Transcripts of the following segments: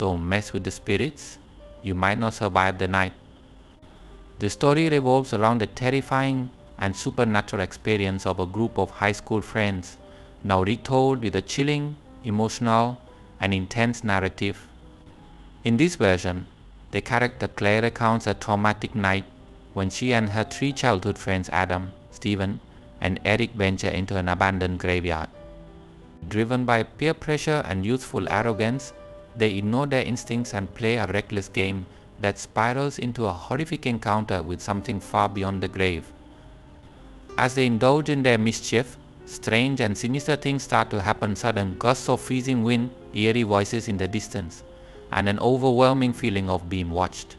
don't mess with the spirits, you might not survive the night. The story revolves around the terrifying and supernatural experience of a group of high school friends, now retold with a chilling, emotional, and intense narrative. In this version, the character Claire recounts a traumatic night when she and her three childhood friends Adam, Stephen, and Eric venture into an abandoned graveyard. Driven by peer pressure and youthful arrogance, they ignore their instincts and play a reckless game that spirals into a horrific encounter with something far beyond the grave. As they indulge in their mischief, strange and sinister things start to happen. Sudden gusts of freezing wind, eerie voices in the distance, and an overwhelming feeling of being watched.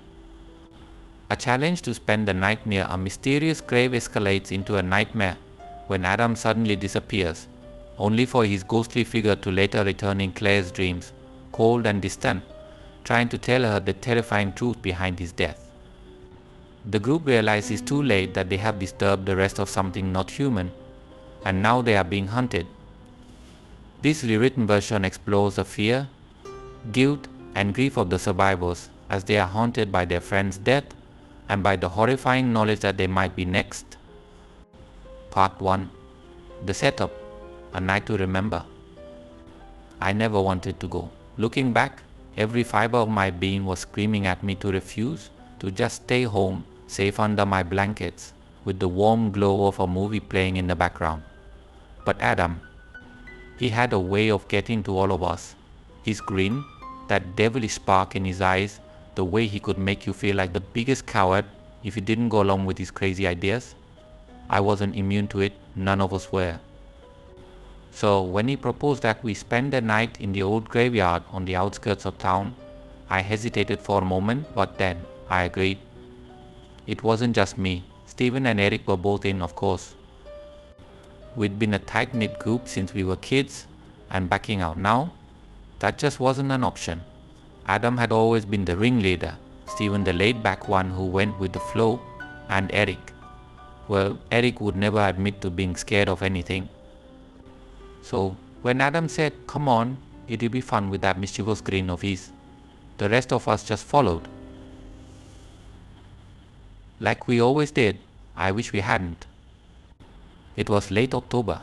A challenge to spend the night near a mysterious grave escalates into a nightmare when Adam suddenly disappears, only for his ghostly figure to later return in Claire's dreams, cold and distant, trying to tell her the terrifying truth behind his death. The group realizes too late that they have disturbed the rest of something not human, and now they are being hunted. This rewritten version explores the fear, guilt, and grief of the survivors as they are haunted by their friend's death and by the horrifying knowledge that they might be next. Part 1. The setup. A night to remember. I never wanted to go. Looking back, every fiber of my being was screaming at me to refuse, to just stay home, safe under my blankets, with the warm glow of a movie playing in the background. But Adam, he had a way of getting to all of us. His grin, that devilish spark in his eyes, the way he could make you feel like the biggest coward if you didn't go along with his crazy ideas. I wasn't immune to it, none of us were. So when he proposed that we spend the night in the old graveyard on the outskirts of town, I hesitated for a moment, but then I agreed. It wasn't just me. Stephen and Eric were both in, of course. We'd been a tight-knit group since we were kids, and backing out now, that just wasn't an option. Adam had always been the ringleader, Stephen the laid-back one who went with the flow, and Eric. Well, Eric would never admit to being scared of anything. So when Adam said, "Come on, it'll be fun," with that mischievous grin of his, the rest of us just followed. Like we always did. I wish we hadn't. It was late October.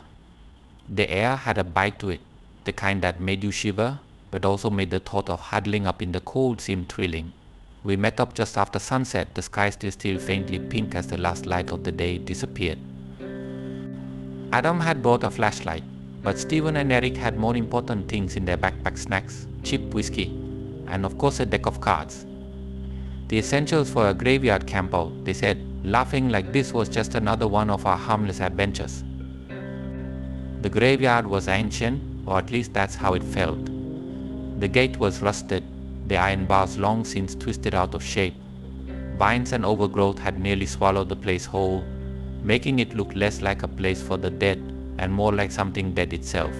The air had a bite to it, the kind that made you shiver, but also made the thought of huddling up in the cold seem thrilling. We met up just after sunset, the sky still faintly pink as the last light of the day disappeared. Adam had brought a flashlight, but Stephen and Eric had more important things in their backpack: snacks, cheap whiskey, and of course a deck of cards. The essentials for a graveyard campout, they said, laughing like this was just another one of our harmless adventures. The graveyard was ancient, or at least that's how it felt. The gate was rusted, the iron bars long since twisted out of shape. Vines and overgrowth had nearly swallowed the place whole, making it look less like a place for the dead and more like something dead itself.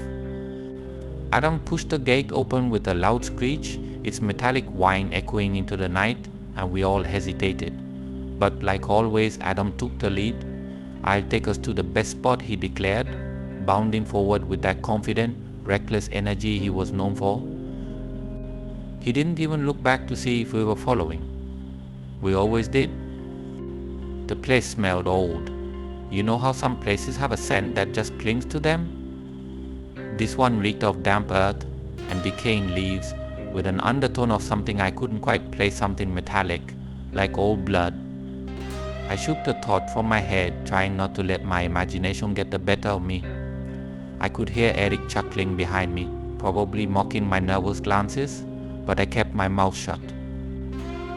Adam pushed the gate open with a loud screech, its metallic whine echoing into the night, and we all hesitated. But like always, Adam took the lead. "I'll take us to the best spot," he declared, bounding forward with that confident, reckless energy he was known for. He didn't even look back to see if we were following. We always did. The place smelled old. You know how some places have a scent that just clings to them? This one reeked of damp earth and decaying leaves, with an undertone of something I couldn't quite place, something metallic, like old blood. I shook the thought from my head, trying not to let my imagination get the better of me. I could hear Eric chuckling behind me, probably mocking my nervous glances, but I kept my mouth shut.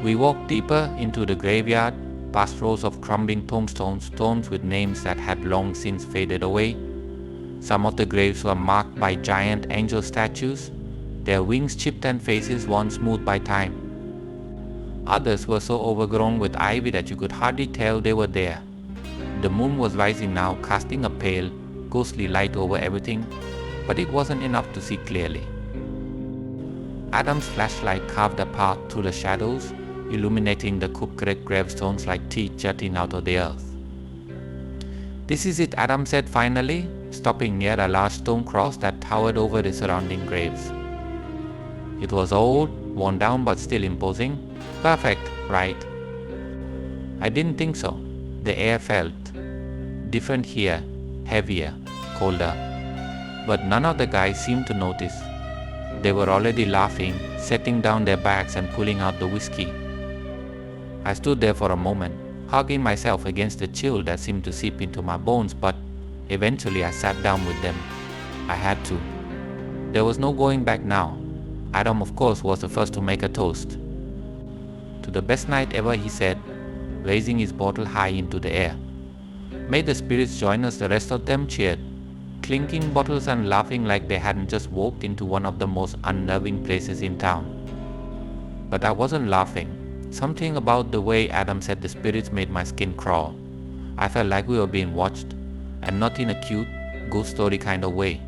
We walked deeper into the graveyard, past rows of crumbling tombstones, stones with names that had long since faded away. Some of the graves were marked by giant angel statues, their wings chipped and faces worn smooth by time. Others were so overgrown with ivy that you could hardly tell they were there. The moon was rising now, casting a pale, ghostly light over everything, but it wasn't enough to see clearly. Adam's flashlight carved a path through the shadows, illuminating the crooked gravestones like teeth jutting out of the earth. "This is it," Adam said finally, stopping near a large stone cross that towered over the surrounding graves. It was old, Worn down but still imposing? Perfect, right? I didn't think so. The air felt different here, heavier, colder. But none of the guys seemed to notice. They were already laughing, setting down their bags and pulling out the whiskey. I stood there for a moment, hugging myself against the chill that seemed to seep into my bones, but eventually I sat down with them. I had to. There was no going back now. Adam, of course, was the first to make a toast. To the best night ever, he said, raising his bottle high into the air. May the spirits join us. The rest of them cheered, clinking bottles and laughing like they hadn't just walked into one of the most unnerving places in town. But I wasn't laughing. Something about the way Adam said the spirits made my skin crawl. I felt like we were being watched, and not in a cute, ghost story kind of way.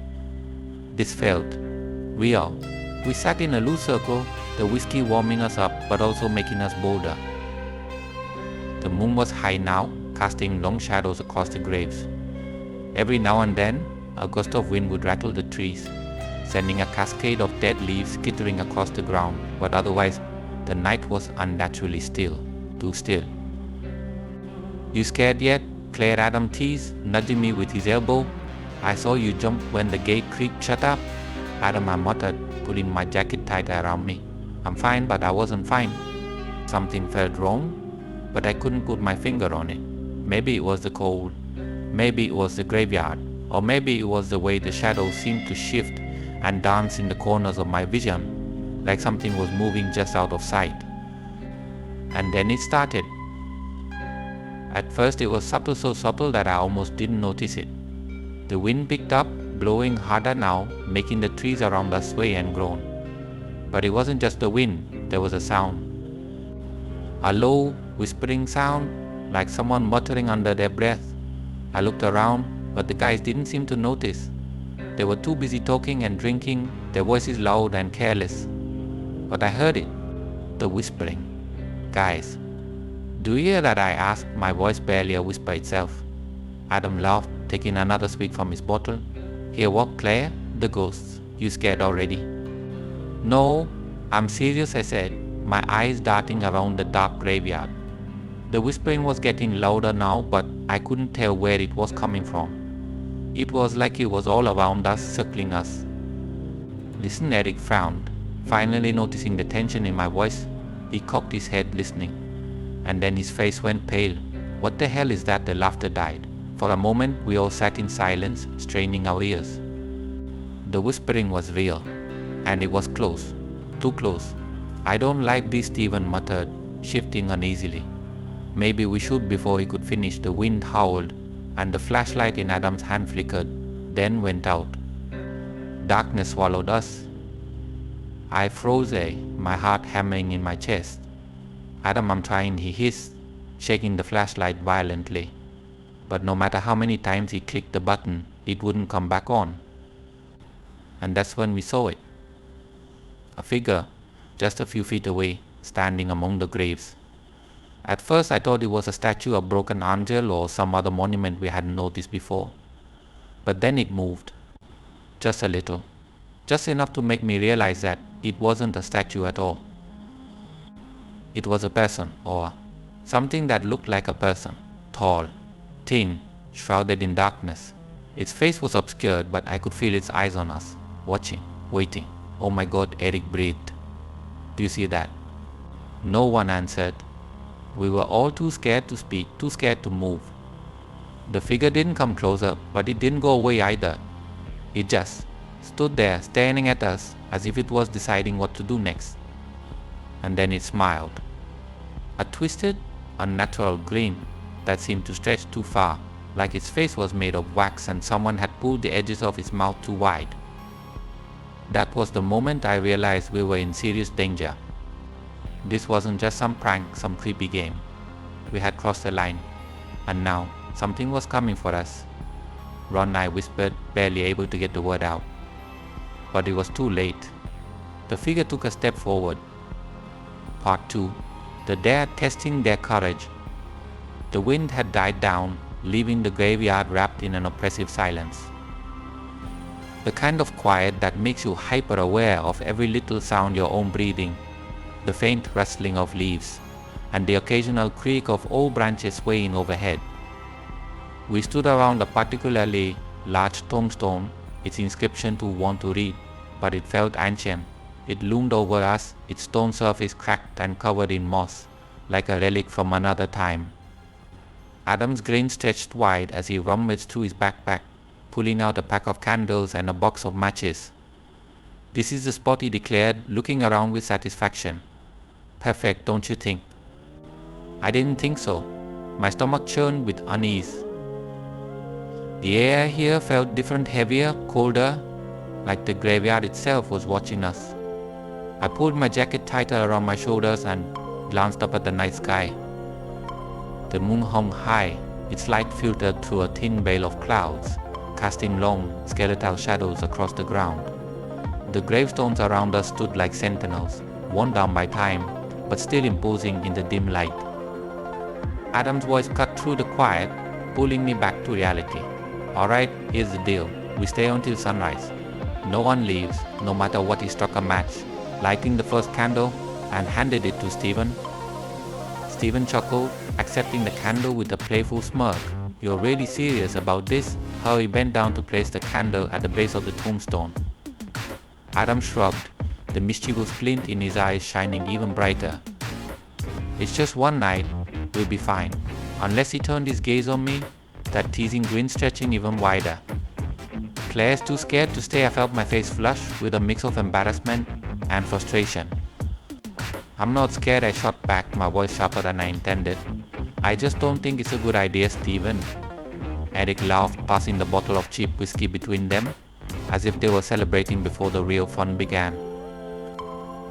This felt real. We sat in a loose circle, the whiskey warming us up but also making us bolder. The moon was high now, casting long shadows across the graves. Every now and then, a gust of wind would rattle the trees, sending a cascade of dead leaves skittering across the ground, but otherwise the night was unnaturally still, too still. You scared yet? Claire Adam teased, nudging me with his elbow. I saw you jump when the gate creaked shut up. Adam, I muttered, pulling my jacket tighter around me. I'm fine, but I wasn't fine. Something felt wrong, but I couldn't put my finger on it. Maybe it was the cold, maybe it was the graveyard, or maybe it was the way the shadows seemed to shift and dance in the corners of my vision, like something was moving just out of sight. And then it started. At first it was subtle, so subtle that I almost didn't notice it. The wind picked up, blowing harder now, making the trees around us sway and groan. But it wasn't just the wind, there was a sound. A low, whispering sound, like someone muttering under their breath. I looked around, but the guys didn't seem to notice. They were too busy talking and drinking, their voices loud and careless. But I heard it, the whispering. Guys, do you hear that? I asked, my voice barely a whisper itself. Adam laughed, taking another swig from his bottle. Hear what, Claire? The ghosts. You scared already? No, I'm serious, I said, my eyes darting around the dark graveyard. The whispering was getting louder now, but I couldn't tell where it was coming from. It was like it was all around us, circling us. Listen, Eric frowned, finally noticing the tension in my voice. He cocked his head, listening. And then his face went pale. What the hell is that? The laughter died. For a moment, we all sat in silence, straining our ears. The whispering was real, and it was close, too close. I don't like this, Stephen muttered, shifting uneasily. Maybe we should. Before he could finish, the wind howled, and the flashlight in Adam's hand flickered, then went out. Darkness swallowed us. I froze, my heart hammering in my chest. Adam, I'm trying, he hissed, shaking the flashlight violently. But no matter how many times he clicked the button, it wouldn't come back on. And that's when we saw it. A figure, just a few feet away, standing among the graves. At first I thought it was a statue, a broken angel, or some other monument we hadn't noticed before. But then it moved. Just a little. Just enough to make me realize that it wasn't a statue at all. It was a person, or something that looked like a person. Tall, thin, shrouded in darkness. Its face was obscured, but I could feel its eyes on us, watching, waiting. Oh my God, Eric breathed. Do you see that? No one answered. We were all too scared to speak, too scared to move. The figure didn't come closer, but it didn't go away either. It just stood there, staring at us as if it was deciding what to do next. And then it smiled. A twisted, unnatural grin that seemed to stretch too far, like its face was made of wax and someone had pulled the edges of its mouth too wide. That was the moment I realized we were in serious danger. This wasn't just some prank, some creepy game. We had crossed the line, and now something was coming for us. Ron, I whispered, barely able to get the word out. But it was too late. The figure took a step forward. Part 2. The dead testing their courage. The wind had died down, leaving the graveyard wrapped in an oppressive silence. The kind of quiet that makes you hyper-aware of every little sound, your own breathing, the faint rustling of leaves, and the occasional creak of old branches swaying overhead. We stood around a particularly large tombstone, its inscription too worn to read, but it felt ancient. It loomed over us, its stone surface cracked and covered in moss, like a relic from another time. Adam's grin stretched wide as he rummaged through his backpack, pulling out a pack of candles and a box of matches. "This is the spot," he declared, looking around with satisfaction. "Perfect, don't you think?" I didn't think so. My stomach churned with unease. The air here felt different, heavier, colder, like the graveyard itself was watching us. I pulled my jacket tighter around my shoulders and glanced up at the night sky. The moon hung high, its light filtered through a thin veil of clouds, casting long, skeletal shadows across the ground. The gravestones around us stood like sentinels, worn down by time, but still imposing in the dim light. Adam's voice cut through the quiet, pulling me back to reality. "All right, here's the deal. We stay until sunrise. No one leaves, no matter what." He struck a match, lighting the first candle, and handed it to Stephen. Stephen chuckled, accepting the candle with a playful smirk. "You're really serious about this?" How he bent down to place the candle at the base of the tombstone. Adam shrugged, the mischievous glint in his eyes shining even brighter. "It's just one night. We'll be fine." Unless he turned his gaze on me, that teasing grin stretching even wider. "Claire's too scared to stay." I felt my face flush with a mix of embarrassment and frustration. "I'm not scared," I shot back, my voice sharper than I intended. "I just don't think it's a good idea, Stephen." Eric laughed, passing the bottle of cheap whiskey between them, as if they were celebrating before the real fun began.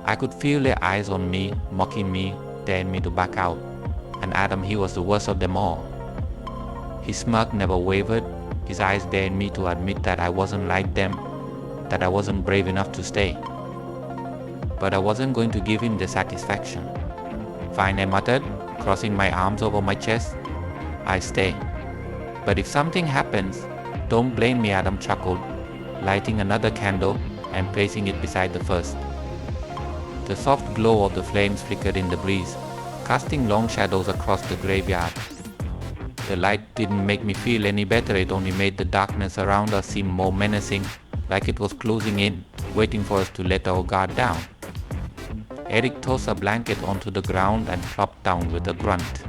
I could feel their eyes on me, mocking me, daring me to back out. And Adam, he was the worst of them all. His smirk never wavered, his eyes daring me to admit that I wasn't like them, that I wasn't brave enough to stay. But I wasn't going to give him the satisfaction. "Fine," I muttered, crossing my arms over my chest. "I stay. But if something happens, don't blame me," Adam chuckled, lighting another candle and placing it beside the first. The soft glow of the flames flickered in the breeze, casting long shadows across the graveyard. The light didn't make me feel any better, it only made the darkness around us seem more menacing, like it was closing in, waiting for us to let our guard down. Eric tossed a blanket onto the ground and flopped down with a grunt.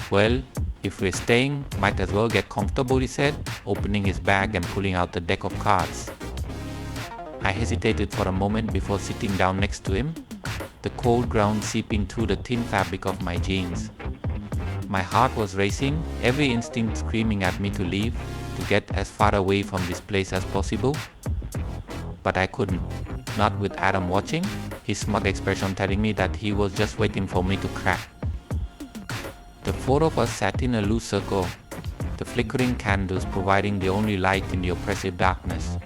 "Well, if we're staying, might as well get comfortable," he said, opening his bag and pulling out the deck of cards. I hesitated for a moment before sitting down next to him, the cold ground seeping through the thin fabric of my jeans. My heart was racing, every instinct screaming at me to leave, to get as far away from this place as possible. But I couldn't, not with Adam watching, his smug expression telling me that he was just waiting for me to crack. The four of us sat in a loose circle, the flickering candles providing the only light in the oppressive darkness.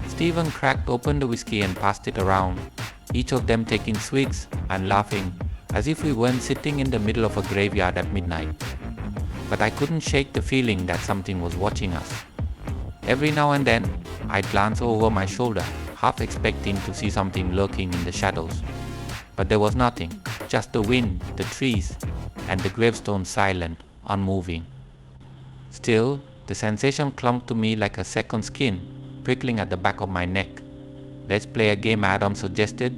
Stephen cracked open the whiskey and passed it around, each of them taking swigs and laughing, as if we weren't sitting in the middle of a graveyard at midnight. But I couldn't shake the feeling that something was watching us. Every now and then, I'd glance over my shoulder, half expecting to see something lurking in the shadows. But there was nothing, just the wind, the trees, and the gravestone silent, unmoving. Still, the sensation clung to me like a second skin, prickling at the back of my neck. "Let's play a game," Adam suggested,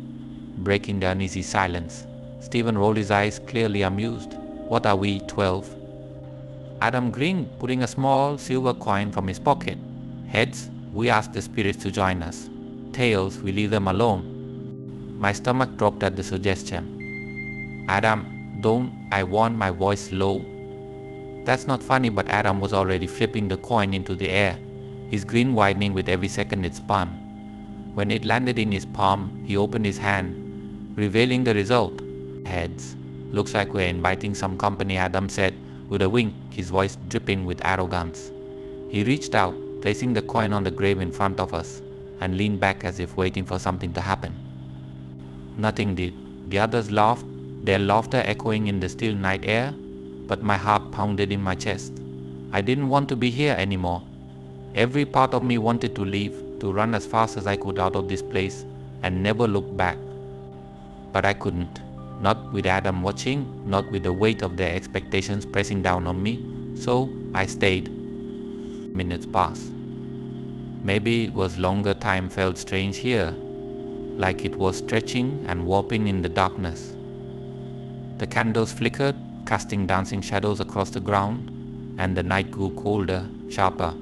breaking the uneasy silence. Stephen rolled his eyes, clearly amused. "What are we, 12? Adam grinned, pulling a small silver coin from his pocket. "Heads, we ask the spirits to join us. Tails, we leave them alone." My stomach dropped at the suggestion. "Adam, don't," I warned, my voice low. "That's not funny," but Adam was already flipping the coin into the air, his grin widening with every second it spun. When it landed in his palm, he opened his hand, revealing the result. "Heads. Looks like we're inviting some company," Adam said, with a wink, his voice dripping with arrogance. He reached out, placing the coin on the grave in front of us, and leaned back as if waiting for something to happen. Nothing did. The others laughed, their laughter echoing in the still night air, but my heart pounded in my chest. I didn't want to be here anymore. Every part of me wanted to leave, to run as fast as I could out of this place, and never look back. But I couldn't. Not with Adam watching, not with the weight of their expectations pressing down on me. So I stayed. Minutes passed. Maybe it was longer. Time felt strange here, like it was stretching and warping in the darkness. The candles flickered, casting dancing shadows across the ground, and the night grew colder, sharper.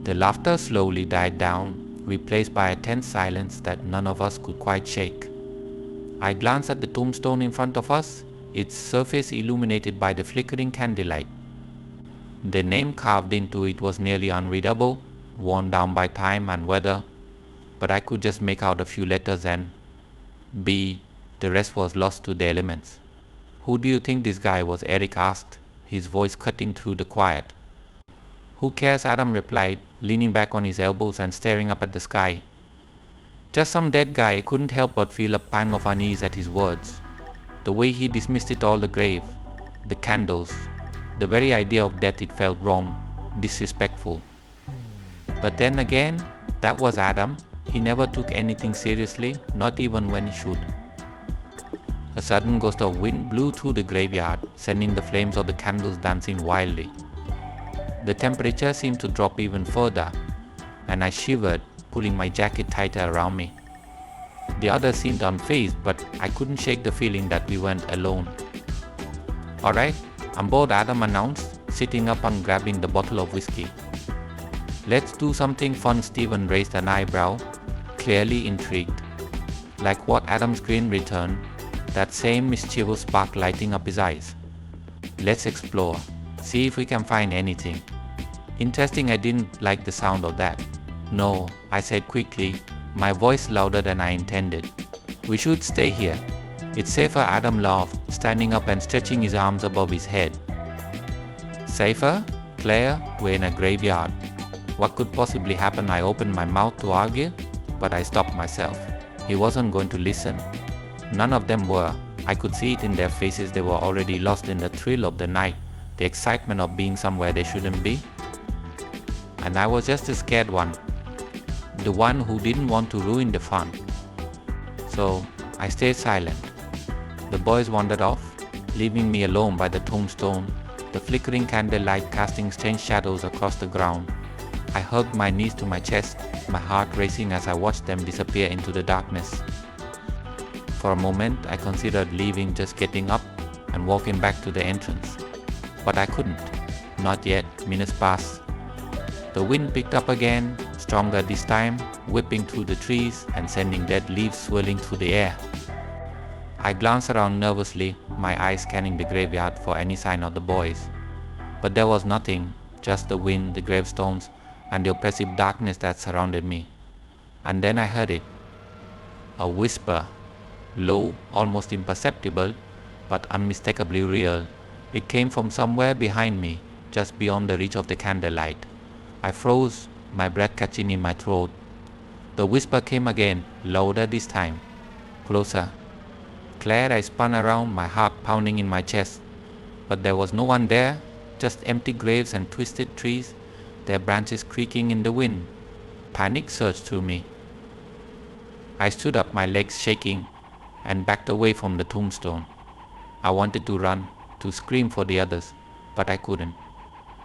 The laughter slowly died down, replaced by a tense silence that none of us could quite shake. I glanced at the tombstone in front of us, its surface illuminated by the flickering candlelight. The name carved into it was nearly unreadable, worn down by time and weather, but I could just make out a few letters and B. The rest was lost to the elements. "Who do you think this guy was?" Eric asked, his voice cutting through the quiet. "Who cares?" Adam replied, leaning back on his elbows and staring up at the sky. "Just some dead guy." I couldn't help but feel a pang of unease at his words. The way he dismissed it all, the grave, the candles, the very idea of death, it felt wrong, disrespectful. But then again, that was Adam. He never took anything seriously, not even when he should. A sudden gust of wind blew through the graveyard, sending the flames of the candles dancing wildly. The temperature seemed to drop even further, and I shivered, pulling my jacket tighter around me. The others seemed unfazed, but I couldn't shake the feeling that we weren't alone. "Alright, I'm bored," Adam announced, sitting up and grabbing the bottle of whiskey. "Let's do something fun." Stephen raised an eyebrow, clearly intrigued. Like what? Adam's grin returned, that same mischievous spark lighting up his eyes. "Let's explore, see if we can find anything." Interesting. I didn't like the sound of that. "No," I said quickly, my voice louder than I intended. "We should stay here. It's safer." Adam laughed, standing up and stretching his arms above his head. "Safer? Claire, we're in a graveyard. What could possibly happen?" I opened my mouth to argue, but I stopped myself. He wasn't going to listen. None of them were. I could see it in their faces. They were already lost in the thrill of the night, the excitement of being somewhere they shouldn't be. And I was just a scared one, the one who didn't want to ruin the fun. So I stayed silent. The boys wandered off, leaving me alone by the tombstone, the flickering candlelight casting strange shadows across the ground. I hugged my knees to my chest, my heart racing as I watched them disappear into the darkness. For a moment I considered leaving, just getting up and walking back to the entrance. But I couldn't. Not yet. Minutes passed. The wind picked up again, stronger this time, whipping through the trees and sending dead leaves swirling through the air. I glanced around nervously, my eyes scanning the graveyard for any sign of the boys. But there was nothing, just the wind, the gravestones, and the oppressive darkness that surrounded me. And then I heard it. A whisper. Low, almost imperceptible, but unmistakably real. It came from somewhere behind me, just beyond the reach of the candlelight. I froze, my breath catching in my throat. The whisper came again, louder this time. Closer. "Claire." I spun around, my heart pounding in my chest. But there was no one there, just empty graves and twisted trees, their branches creaking in the wind. Panic surged through me. I stood up, my legs shaking, and backed away from the tombstone. I wanted to run, to scream for the others, but I couldn't.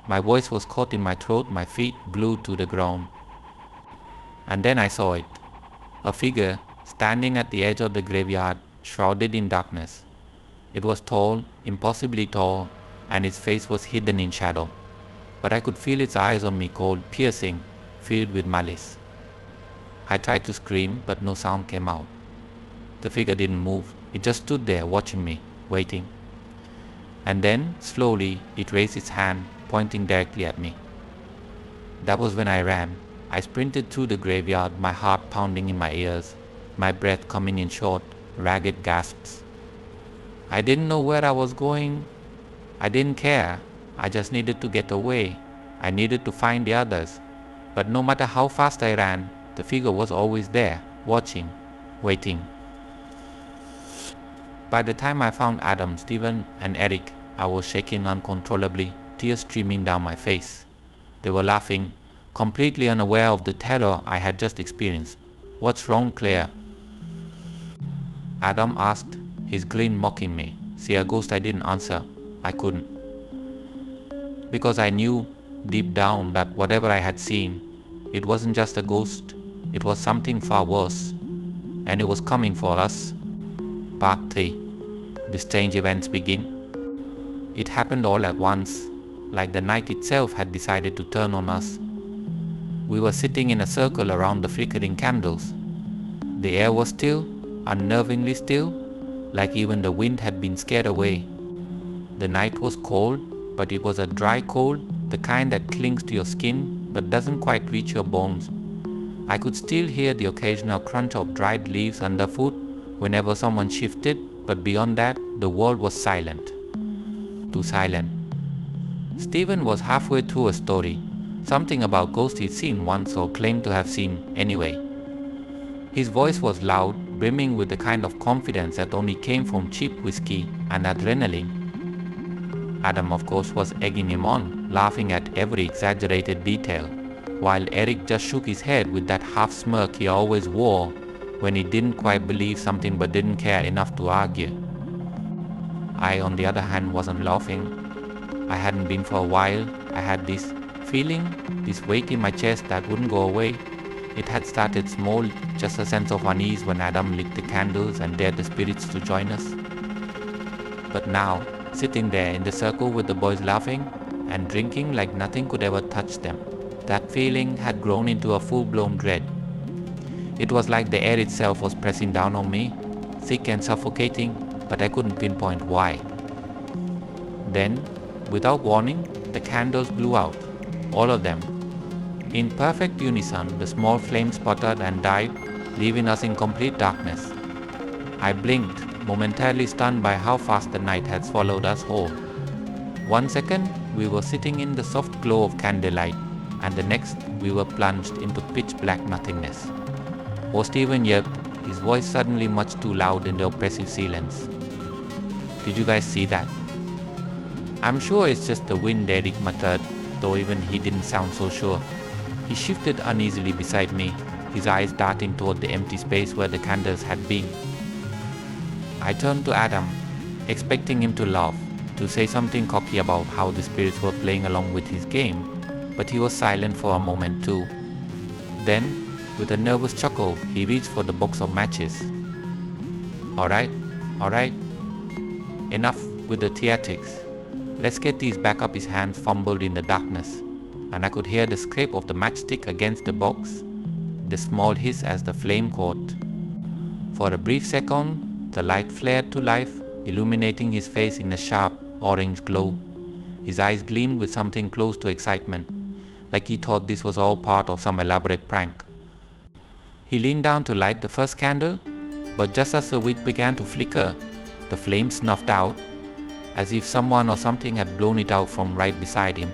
My voice was caught in my throat, my feet glued to the ground. And then I saw it. A figure standing at the edge of the graveyard, shrouded in darkness. It was tall, impossibly tall, and its face was hidden in shadow. But I could feel its eyes on me, cold, piercing, filled with malice. I tried to scream, but no sound came out. The figure didn't move. It just stood there, watching me, waiting. And then, slowly, it raised its hand, pointing directly at me. That was when I ran. I sprinted through the graveyard, my heart pounding in my ears, my breath coming in short, ragged gasps. I didn't know where I was going. I didn't care. I just needed to get away. I needed to find the others. But no matter how fast I ran, the figure was always there, watching, waiting. By the time I found Adam, Stephen, and Eric, I was shaking uncontrollably, tears streaming down my face. They were laughing, completely unaware of the terror I had just experienced. "What's wrong, Claire?" Adam asked, his grin mocking me. See a ghost? I didn't answer. I couldn't. Because I knew deep down that whatever I had seen, it wasn't just a ghost, it was something far worse. And it was coming for us. Part 3. The strange events begin. It happened all at once, like the night itself had decided to turn on us. We were sitting in a circle around the flickering candles. The air was still, unnervingly still, like even the wind had been scared away. The night was cold, but it was a dry cold, the kind that clings to your skin but doesn't quite reach your bones. I could still hear the occasional crunch of dried leaves underfoot whenever someone shifted, but beyond that, the world was silent. Too silent. Stephen was halfway through a story, something about ghosts he'd seen once or claimed to have seen anyway. His voice was loud, brimming with the kind of confidence that only came from cheap whiskey and adrenaline. Adam, of course, was egging him on, laughing at every exaggerated detail, while Eric just shook his head with that half smirk he always wore when he didn't quite believe something but didn't care enough to argue. I, on the other hand, wasn't laughing. I hadn't been for a while. I had this feeling, this weight in my chest that wouldn't go away. It had started small, just a sense of unease when Adam lit the candles and dared the spirits to join us. But now, sitting there in the circle with the boys laughing and drinking like nothing could ever touch them, that feeling had grown into a full-blown dread. It was like the air itself was pressing down on me, thick and suffocating, but I couldn't pinpoint why. Then, without warning, the candles blew out, all of them. In perfect unison, the small flame sputtered and died, leaving us in complete darkness. I blinked, momentarily stunned by how fast the night had swallowed us whole. 1 second, we were sitting in the soft glow of candlelight, and the next, we were plunged into pitch black nothingness. Oh, Stephen yelped, his voice suddenly much too loud in the oppressive silence. Did you guys see that? I'm sure it's just the wind, Eric muttered, though even he didn't sound so sure. He shifted uneasily beside me, his eyes darting toward the empty space where the candles had been. I turned to Adam, expecting him to laugh, to say something cocky about how the spirits were playing along with his game, but he was silent for a moment too. Then, with a nervous chuckle, he reached for the box of matches. Alright, enough with the theatrics. Let's get these back up. His hands fumbled in the darkness, and I could hear the scrape of the matchstick against the box, the small hiss as the flame caught. For a brief second, the light flared to life, illuminating his face in a sharp, orange glow. His eyes gleamed with something close to excitement, like he thought this was all part of some elaborate prank. He leaned down to light the first candle, but just as the wick began to flicker, the flame snuffed out, as if someone or something had blown it out from right beside him.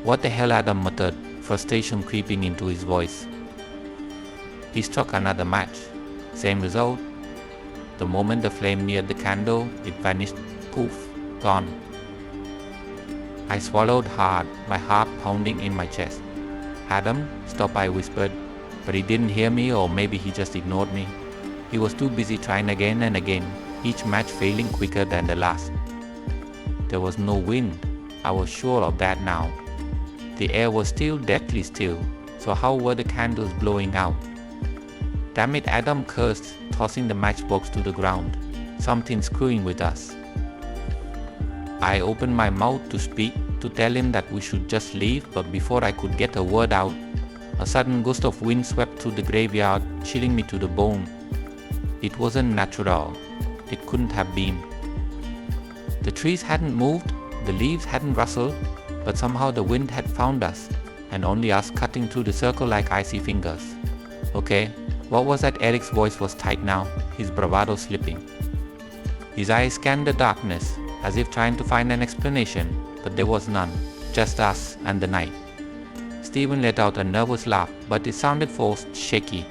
What the hell, Adam muttered, frustration creeping into his voice. He struck another match. Same result. The moment the flame neared the candle, it vanished. Poof, gone. I swallowed hard, my heart pounding in my chest. Adam, stop, I whispered, but he didn't hear me, or maybe he just ignored me. He was too busy trying again and again, each match failing quicker than the last. There was no wind. I was sure of that now. The air was still deathly still, so how were the candles blowing out? Damn it, Adam cursed, tossing the matchbox to the ground. Something screwing with us. I opened my mouth to speak, to tell him that we should just leave, but before I could get a word out, a sudden gust of wind swept through the graveyard, chilling me to the bone. It wasn't natural. It couldn't have been. The trees hadn't moved, the leaves hadn't rustled, but somehow the wind had found us, and only us cutting through the circle like icy fingers. Okay, what was that? Eric's voice was tight now, his bravado slipping. His eyes scanned the darkness, as if trying to find an explanation, but there was none, just us and the night. Stephen let out a nervous laugh, but it sounded forced, shaky.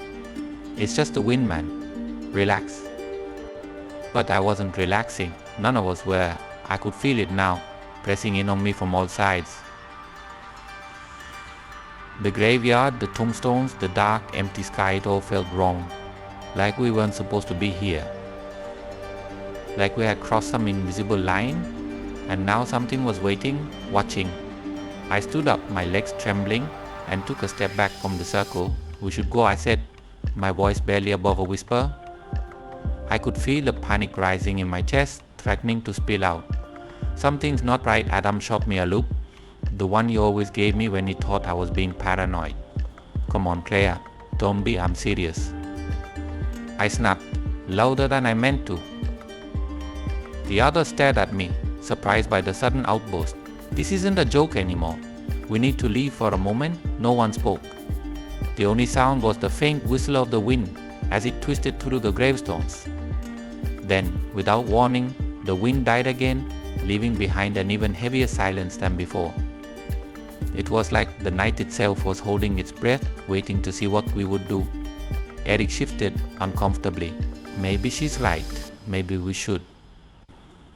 It's just the wind, man. Relax. But I wasn't relaxing. None of us were. I could feel it now, pressing in on me from all sides. The graveyard, the tombstones, the dark, empty sky, it all felt wrong. Like we weren't supposed to be here. like we had crossed some invisible line, and now something was waiting, watching. I stood up, my legs trembling, and took a step back from the circle. "We should go," I said, my voice barely above a whisper. I could feel the panic rising in my chest, threatening to spill out. "Something's not right," Adam shot me a look, the one he always gave me when he thought I was being paranoid. "Come on, Claire, don't be, I'm serious." I snapped, louder than I meant to. The others stared at me, surprised by the sudden outburst. "This isn't a joke anymore. We need to leave for a moment." No one spoke. The only sound was the faint whistle of the wind as it twisted through the gravestones. Then, without warning, the wind died again, leaving behind an even heavier silence than before. It was like the night itself was holding its breath, waiting to see what we would do. Eric shifted uncomfortably. "Maybe she's right. Maybe we should."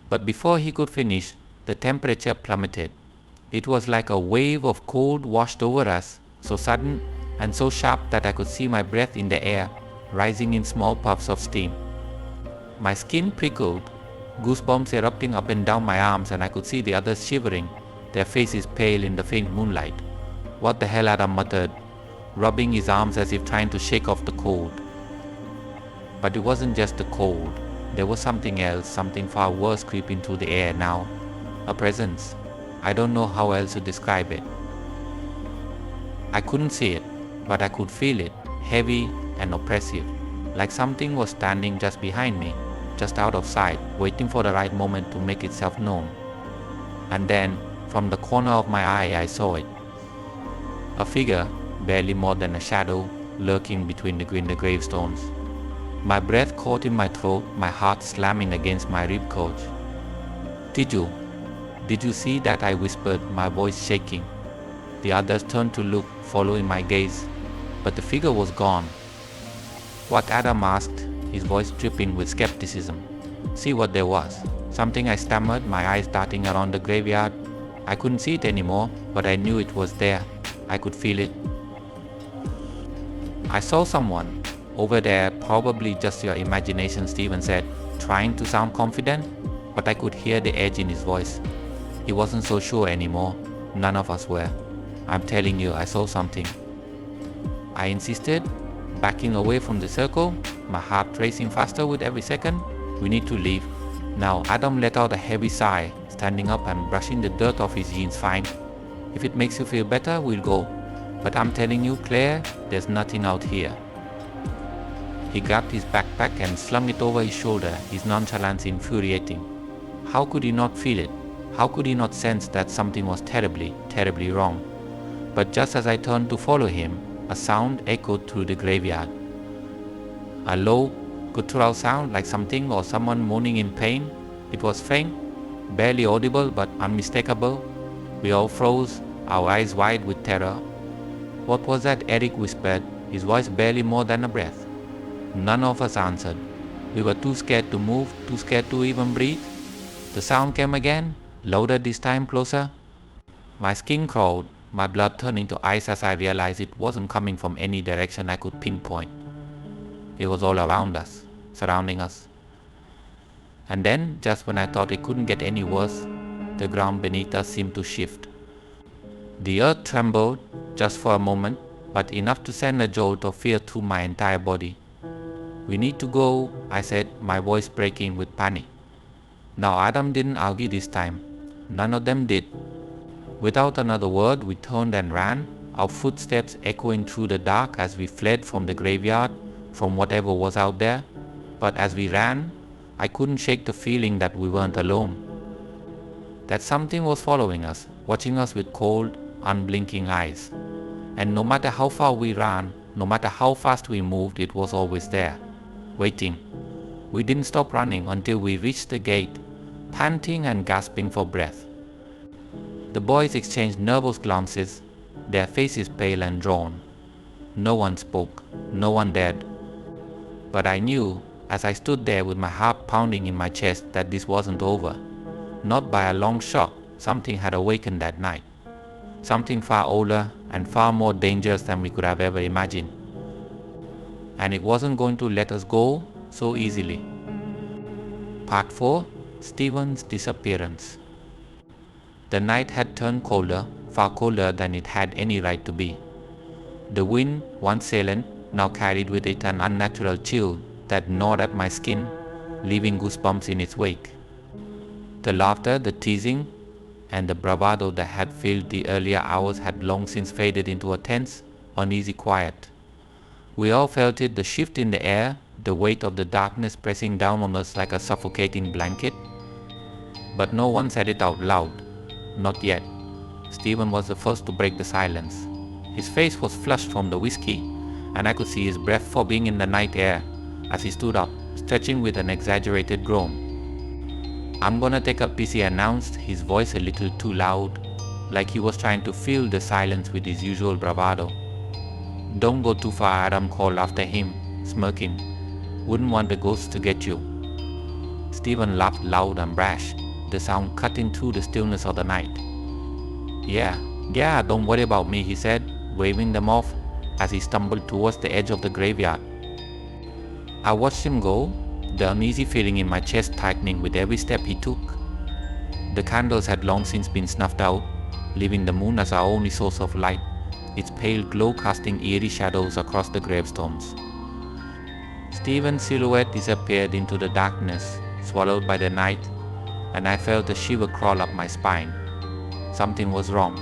But before he could finish, the temperature plummeted. It was like a wave of cold washed over us, so sudden and so sharp that I could see my breath in the air, rising in small puffs of steam. My skin prickled, goosebumps erupting up and down my arms, and I could see the others shivering, their faces pale in the faint moonlight. "What the hell?" Adam muttered, rubbing his arms as if trying to shake off the cold. But it wasn't just the cold. There was something else, something far worse creeping through the air now. A presence. I don't know how else to describe it. I couldn't see it, but I could feel it, heavy and oppressive, like something was standing just behind me, just out of sight, waiting for the right moment to make itself known. And then, from the corner of my eye, I saw it. A figure, barely more than a shadow, lurking between the gravestones. My breath caught in my throat, my heart slamming against my ribcage. Did you see that?" I whispered, my voice shaking. The others turned to look, following my gaze, but the figure was gone. "What?" Adam asked, his voice dripping with skepticism. "See what there was." Something, I stammered, my eyes darting around the graveyard. I couldn't see it anymore, but I knew it was there. I could feel it. "I saw someone over there, probably just your imagination," Steven said, trying to sound confident, but I could hear the edge in his voice. He wasn't so sure anymore. None of us were. "I'm telling you, I saw something." I insisted, backing away from the circle, my heart racing faster with every second. "We need to leave." Now, Adam let out a heavy sigh, standing up and brushing the dirt off his jeans. "Fine. If it makes you feel better, we'll go. But I'm telling you, Claire, there's nothing out here." He grabbed his backpack and slung it over his shoulder, his nonchalance infuriating. How could he not feel it? How could he not sense that something was terribly, terribly wrong? But just as I turned to follow him, a sound echoed through the graveyard. A low, guttural sound, like something or someone moaning in pain. It was faint, barely audible but unmistakable. We all froze, our eyes wide with terror. "What was that?" Eric whispered, his voice barely more than a breath. None of us answered. We were too scared to move, too scared to even breathe. The sound came again, louder this time, closer. My skin crawled, my blood turned into ice as I realized it wasn't coming from any direction I could pinpoint. It was all around us, surrounding us. And then, just when I thought it couldn't get any worse, the ground beneath us seemed to shift. The earth trembled, just for a moment, but enough to send a jolt of fear through my entire body. "We need to go," I said, my voice breaking with panic. Now Adam didn't argue this time. None of them did. Without another word, we turned and ran, our footsteps echoing through the dark as we fled from the graveyard, from whatever was out there. But as we ran, I couldn't shake the feeling that we weren't alone. That something was following us, watching us with cold, unblinking eyes. And no matter how far we ran, no matter how fast we moved, it was always there, waiting. We didn't stop running until we reached the gate, panting and gasping for breath. The boys exchanged nervous glances, their faces pale and drawn. No one spoke, no one dared. But I knew, as I stood there with my heart pounding in my chest, that this wasn't over. Not by a long shot. Something had awakened that night. Something far older and far more dangerous than we could have ever imagined. And it wasn't going to let us go so easily. Part 4. Stephen's Disappearance. The night had turned colder, far colder than it had any right to be. The wind, once silent, now carried with it an unnatural chill that gnawed at my skin, leaving goosebumps in its wake. The laughter, the teasing, and the bravado that had filled the earlier hours had long since faded into a tense, uneasy quiet. We all felt it, the shift in the air, the weight of the darkness pressing down on us like a suffocating blanket. But no one said it out loud. Not yet. Stephen was the first to break the silence. His face was flushed from the whiskey, and I could see his breath fobbing in the night air as he stood up, stretching with an exaggerated groan. "I'm gonna take a piss," he announced, his voice a little too loud, like he was trying to fill the silence with his usual bravado. "Don't go too far," Adam called after him, smirking. "Wouldn't want the ghosts to get you." Stephen laughed loud and brash, the sound cutting through the stillness of the night. Yeah, don't worry about me," he said, waving them off as he stumbled towards the edge of the graveyard. I watched him go, the uneasy feeling in my chest tightening with every step he took. The candles had long since been snuffed out, leaving the moon as our only source of light, its pale glow casting eerie shadows across the gravestones. Stephen's silhouette disappeared into the darkness, swallowed by the night, and I felt a shiver crawl up my spine. Something was wrong.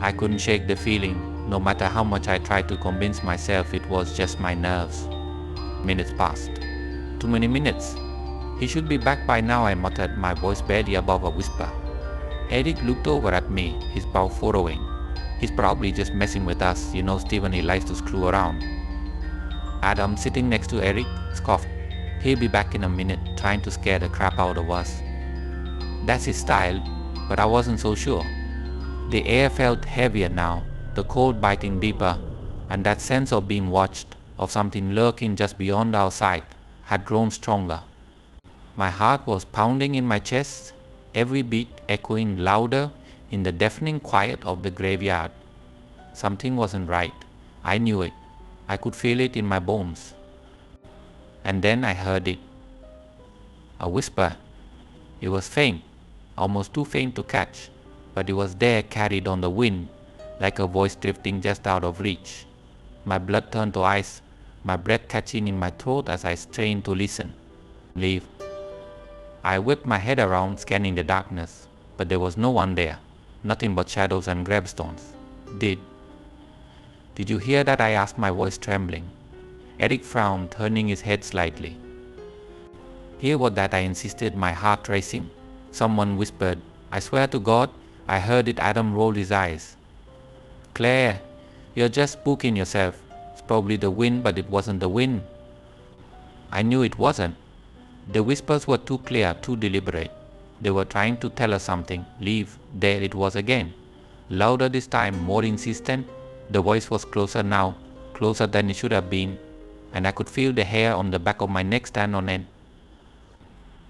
I couldn't shake the feeling, no matter how much I tried to convince myself it was just my nerves. Minutes passed. Too many minutes. "He should be back by now," I muttered, my voice barely above a whisper. Eric looked over at me, his brow furrowing. "He's probably just messing with us. You know Stephen, he likes to screw around." Adam, sitting next to Eric, scoffed. "He'll be back in a minute, trying to scare the crap out of us." That's his style, but I wasn't so sure. The air felt heavier now, the cold biting deeper, and that sense of being watched, of something lurking just beyond our sight, had grown stronger. My heart was pounding in my chest, every beat echoing louder in the deafening quiet of the graveyard. Something wasn't right. I knew it. I could feel it in my bones. And then I heard it. A whisper. It was faint, almost too faint to catch, but it was there, carried on the wind, like a voice drifting just out of reach. My blood turned to ice, my breath catching in my throat as I strained to listen. "Leave." I whipped my head around, scanning the darkness, but there was no one there, nothing but shadows and gravestones. Did you hear that?" I asked, my voice trembling. Eric frowned, turning his head slightly. "Hear what that?" I insisted, my heart racing. Someone whispered. "I swear to God, I heard it." Adam rolled his eyes. "Claire, you're just spooking yourself. It's probably the wind, but it wasn't the wind." I knew it wasn't. The whispers were too clear, too deliberate. They were trying to tell us something. "Leave." There it was again. Louder this time, more insistent. The voice was closer now, closer than it should have been, and I could feel the hair on the back of my neck stand on end.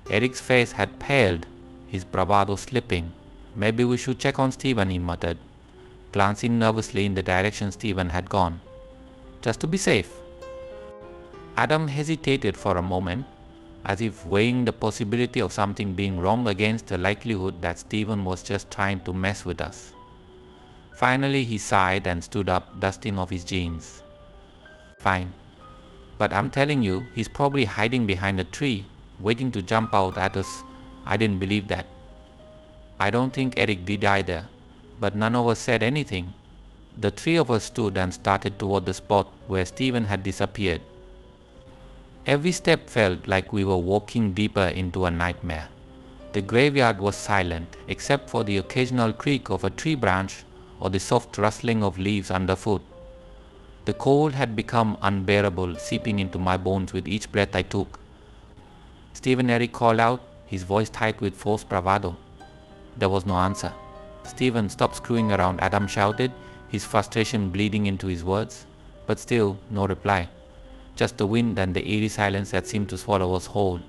Eric's face had paled, his bravado slipping. "Maybe we should check on Stephen," he muttered, glancing nervously in the direction Stephen had gone. "Just to be safe." Adam hesitated for a moment, as if weighing the possibility of something being wrong against the likelihood that Stephen was just trying to mess with us. Finally he sighed and stood up, dusting off his jeans. "Fine. But I'm telling you, he's probably hiding behind a tree, waiting to jump out at us." I didn't believe that. I don't think Eric did either, but none of us said anything. The three of us stood and started toward the spot where Stephen had disappeared. Every step felt like we were walking deeper into a nightmare. The graveyard was silent, except for the occasional creak of a tree branch or the soft rustling of leaves underfoot. The cold had become unbearable, seeping into my bones with each breath I took. "Stephen," Eric called out, his voice tight with forced bravado. There was no answer. "Stephen, stop screwing around," Adam shouted, his frustration bleeding into his words. But still, no reply. Just the wind and the eerie silence that seemed to swallow us whole.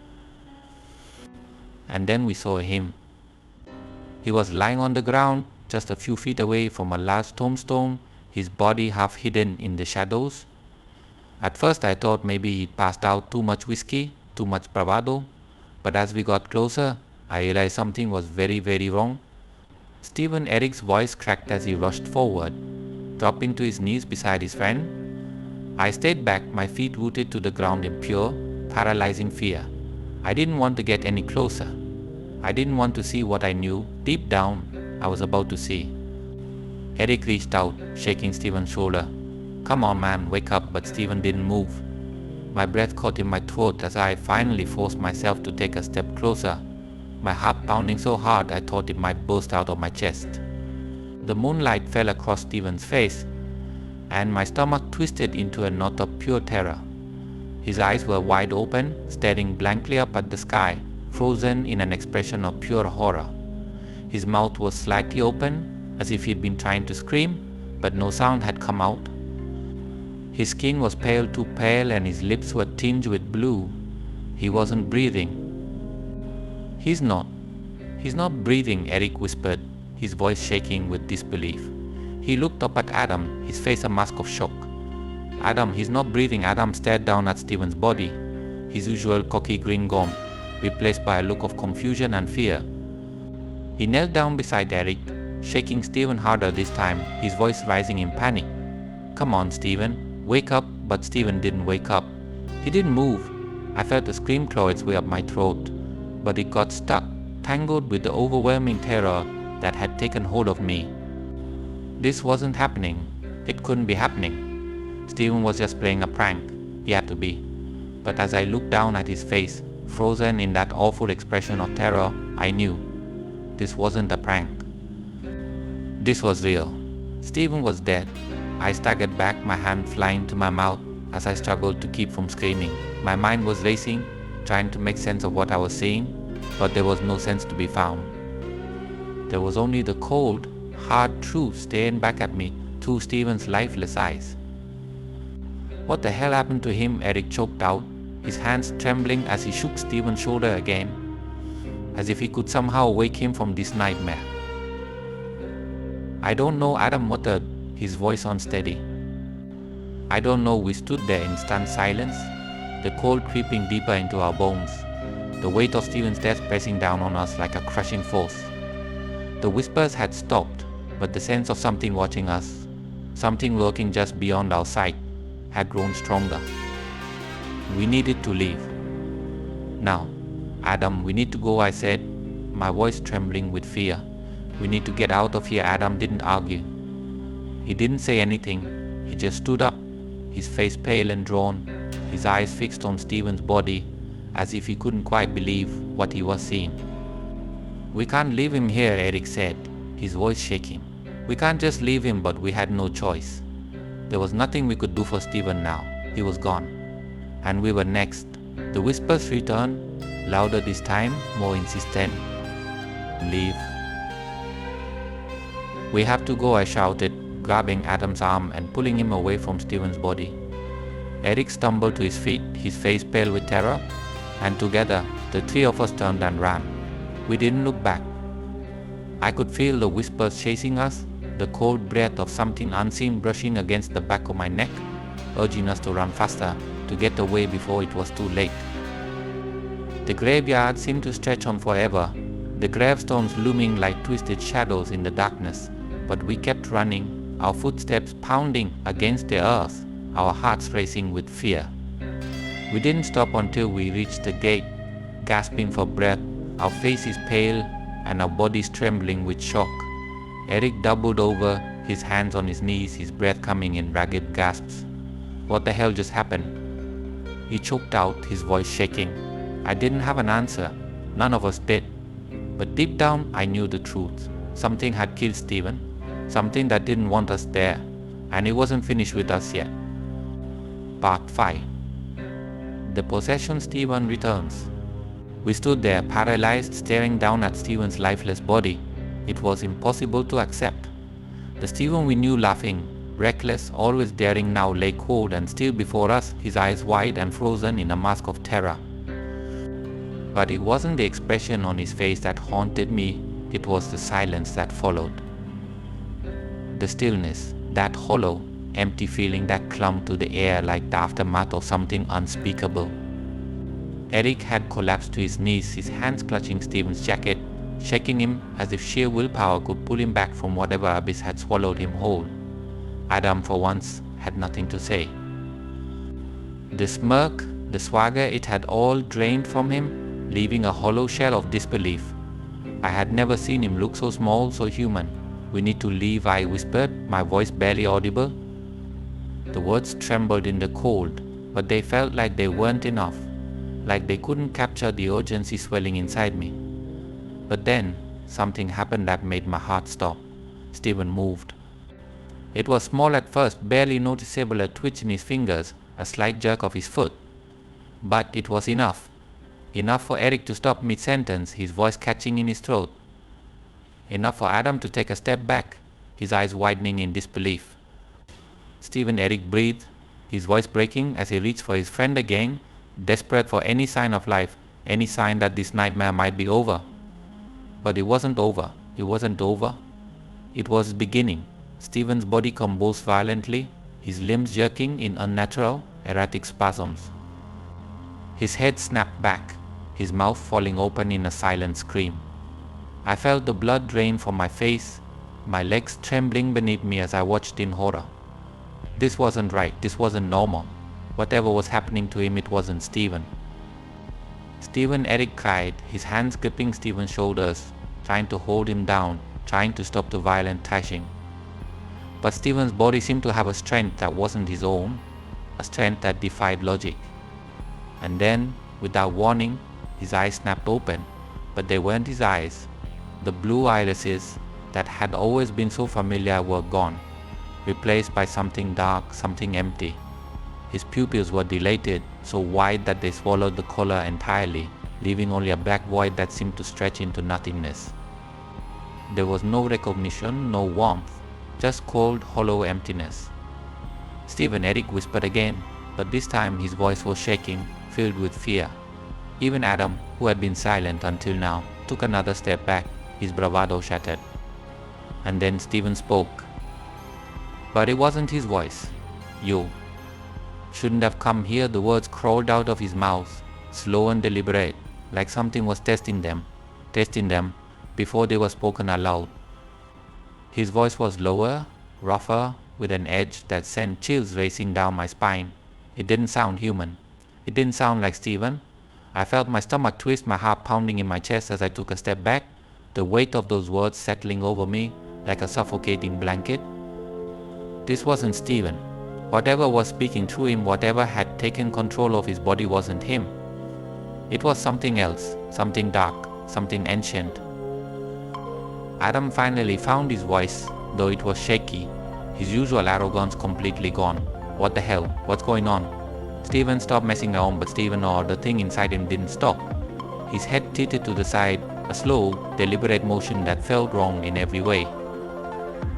And then we saw him. He was lying on the ground, just a few feet away from a large tombstone, his body half hidden in the shadows. At first I thought maybe he'd passed out, too much whiskey, too much bravado, But as we got closer, I realized something was very, very wrong. Stephen Eric's voice cracked as he rushed forward, dropping to his knees beside his friend. I stayed back, my feet rooted to the ground in pure, paralyzing fear. I didn't want to get any closer. I didn't want to see what I knew, deep down, I was about to see. Eric reached out, shaking Stephen's shoulder. "Come on, man, wake up," but Stephen didn't move. My breath caught in my throat as I finally forced myself to take a step closer, my heart pounding so hard I thought it might burst out of my chest. The moonlight fell across Stephen's face, and my stomach twisted into a knot of pure terror. His eyes were wide open, staring blankly up at the sky, frozen in an expression of pure horror. His mouth was slightly open, as if he'd been trying to scream, but no sound had come out. His skin was pale, too pale, and his lips were tinged with blue. He wasn't breathing. He's not breathing," Eric whispered, his voice shaking with disbelief. He looked up at Adam, his face a mask of shock. "Adam, he's not breathing." Adam stared down at Stephen's body, his usual cocky grin gone, replaced by a look of confusion and fear. He knelt down beside Eric, shaking Stephen harder this time, his voice rising in panic. "Come on, Stephen, wake up," but Stephen didn't wake up. He didn't move. I felt a scream claw its way up my throat, but it got stuck, tangled with the overwhelming terror that had taken hold of me. This wasn't happening. It couldn't be happening. Stephen was just playing a prank. He had to be. But as I looked down at his face, frozen in that awful expression of terror, I knew this wasn't a prank. This was real. Stephen was dead. I staggered back, my hand flying to my mouth as I struggled to keep from screaming. My mind was racing, trying to make sense of what I was seeing, but there was no sense to be found. There was only the cold, hard truth staring back at me through Stephen's lifeless eyes. "What the hell happened to him?" Eric choked out, his hands trembling as he shook Stephen's shoulder again, as if he could somehow wake him from this nightmare. "I don't know," Adam muttered, his voice unsteady. "I don't know." We stood there in stunned silence, the cold creeping deeper into our bones, the weight of Stephen's death pressing down on us like a crushing force. The whispers had stopped, but the sense of something watching us, something lurking just beyond our sight, had grown stronger. We needed to leave. "Now, Adam, we need to go," I said, my voice trembling with fear. "We need to get out of here." Adam didn't argue. He didn't say anything. He just stood up, his face pale and drawn, his eyes fixed on Stephen's body, as if he couldn't quite believe what he was seeing. "We can't leave him here," Eric said, his voice shaking. "We can't just leave him," but we had no choice. There was nothing we could do for Stephen now. He was gone. And we were next. The whispers returned, louder this time, more insistent. "Leave." "We have to go," I shouted, grabbing Adam's arm and pulling him away from Stephen's body. Eric stumbled to his feet, his face pale with terror, and together, the three of us turned and ran. We didn't look back. I could feel the whispers chasing us, the cold breath of something unseen brushing against the back of my neck, urging us to run faster, to get away before it was too late. The graveyard seemed to stretch on forever, the gravestones looming like twisted shadows in the darkness, but we kept running, our footsteps pounding against the earth, our hearts racing with fear. We didn't stop until we reached the gate, gasping for breath, our faces pale and our bodies trembling with shock. Eric doubled over, his hands on his knees, his breath coming in ragged gasps. "What the hell just happened?" He choked out, his voice shaking. I didn't have an answer. None of us did. But deep down, I knew the truth. Something had killed Stephen, something that didn't want us there, and it wasn't finished with us yet. Part 5. The possession Stephen returns. We stood there, paralyzed, staring down at Stephen's lifeless body. It was impossible to accept. The Stephen we knew laughing, reckless, always daring now lay cold and still before us, his eyes wide and frozen in a mask of terror. But it wasn't the expression on his face that haunted me, it was the silence that followed. The stillness, that hollow, empty feeling that clung to the air like the aftermath of something unspeakable. Eric had collapsed to his knees, his hands clutching Stephen's jacket, shaking him as if sheer willpower could pull him back from whatever abyss had swallowed him whole. Adam, for once, had nothing to say. The smirk, the swagger, it had all drained from him, leaving a hollow shell of disbelief. I had never seen him look so small, so human. "We need to leave," I whispered, my voice barely audible. The words trembled in the cold, but they felt like they weren't enough, like they couldn't capture the urgency swelling inside me. But then, something happened that made my heart stop. Stephen moved. It was small at first, barely noticeable, a twitch in his fingers, a slight jerk of his foot. But it was enough. Enough for Eric to stop mid-sentence, his voice catching in his throat. Enough for Adam to take a step back, his eyes widening in disbelief. Stephen, Eric breathed, his voice breaking as he reached for his friend again, desperate for any sign of life, any sign that this nightmare might be over. But it wasn't over. It wasn't over. It was beginning. Stephen's body convulsed violently, his limbs jerking in unnatural, erratic spasms. His head snapped back, his mouth falling open in a silent scream. I felt the blood drain from my face, my legs trembling beneath me as I watched in horror. This wasn't right. This wasn't normal. Whatever was happening to him, it wasn't Stephen. "Stephen," Eric cried, his hands gripping Stephen's shoulders, trying to hold him down, trying to stop the violent thrashing. But Stephen's body seemed to have a strength that wasn't his own, a strength that defied logic. And then, without warning, his eyes snapped open, but they weren't his eyes. The blue irises that had always been so familiar were gone, replaced by something dark, something empty. His pupils were dilated, so wide that they swallowed the color entirely, leaving only a black void that seemed to stretch into nothingness. There was no recognition, no warmth, just cold, hollow emptiness. "Stephen," Eric whispered again, but this time his voice was shaking, filled with fear. Even Adam, who had been silent until now, took another step back, his bravado shattered. And then Stephen spoke. But it wasn't his voice. "You shouldn't have come here." The words crawled out of his mouth, slow and deliberate, like something was testing them before they were spoken aloud. His voice was lower, rougher, with an edge that sent chills racing down my spine. It didn't sound human. It didn't sound like Stephen. I felt my stomach twist, my heart pounding in my chest as I took a step back, the weight of those words settling over me like a suffocating blanket. This wasn't Stephen. Whatever was speaking through him, whatever had taken control of his body, wasn't him. It was something else, something dark, something ancient. Adam finally found his voice, though it was shaky, his usual arrogance completely gone. "What the hell? What's going on?" Stephen stopped messing around, but Stephen, or the thing inside him, didn't stop. His head tilted to the side, a slow, deliberate motion that felt wrong in every way.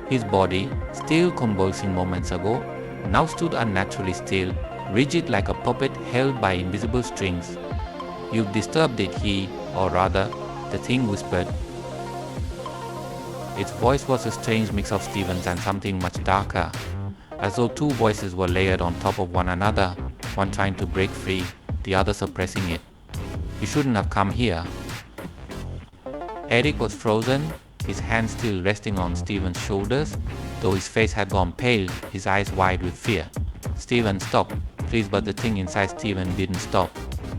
His body, still convulsing moments ago, now stood unnaturally still, rigid like a puppet held by invisible strings. "You've disturbed it," he, or rather, the thing whispered. Its voice was a strange mix of Stephen's and something much darker, as though two voices were layered on top of one another, one trying to break free, the other suppressing it. "You shouldn't have come here." Eric was frozen, his hands still resting on Stephen's shoulders, though his face had gone pale, his eyes wide with fear. "Stephen, stop, please," but the thing inside Stephen didn't stop.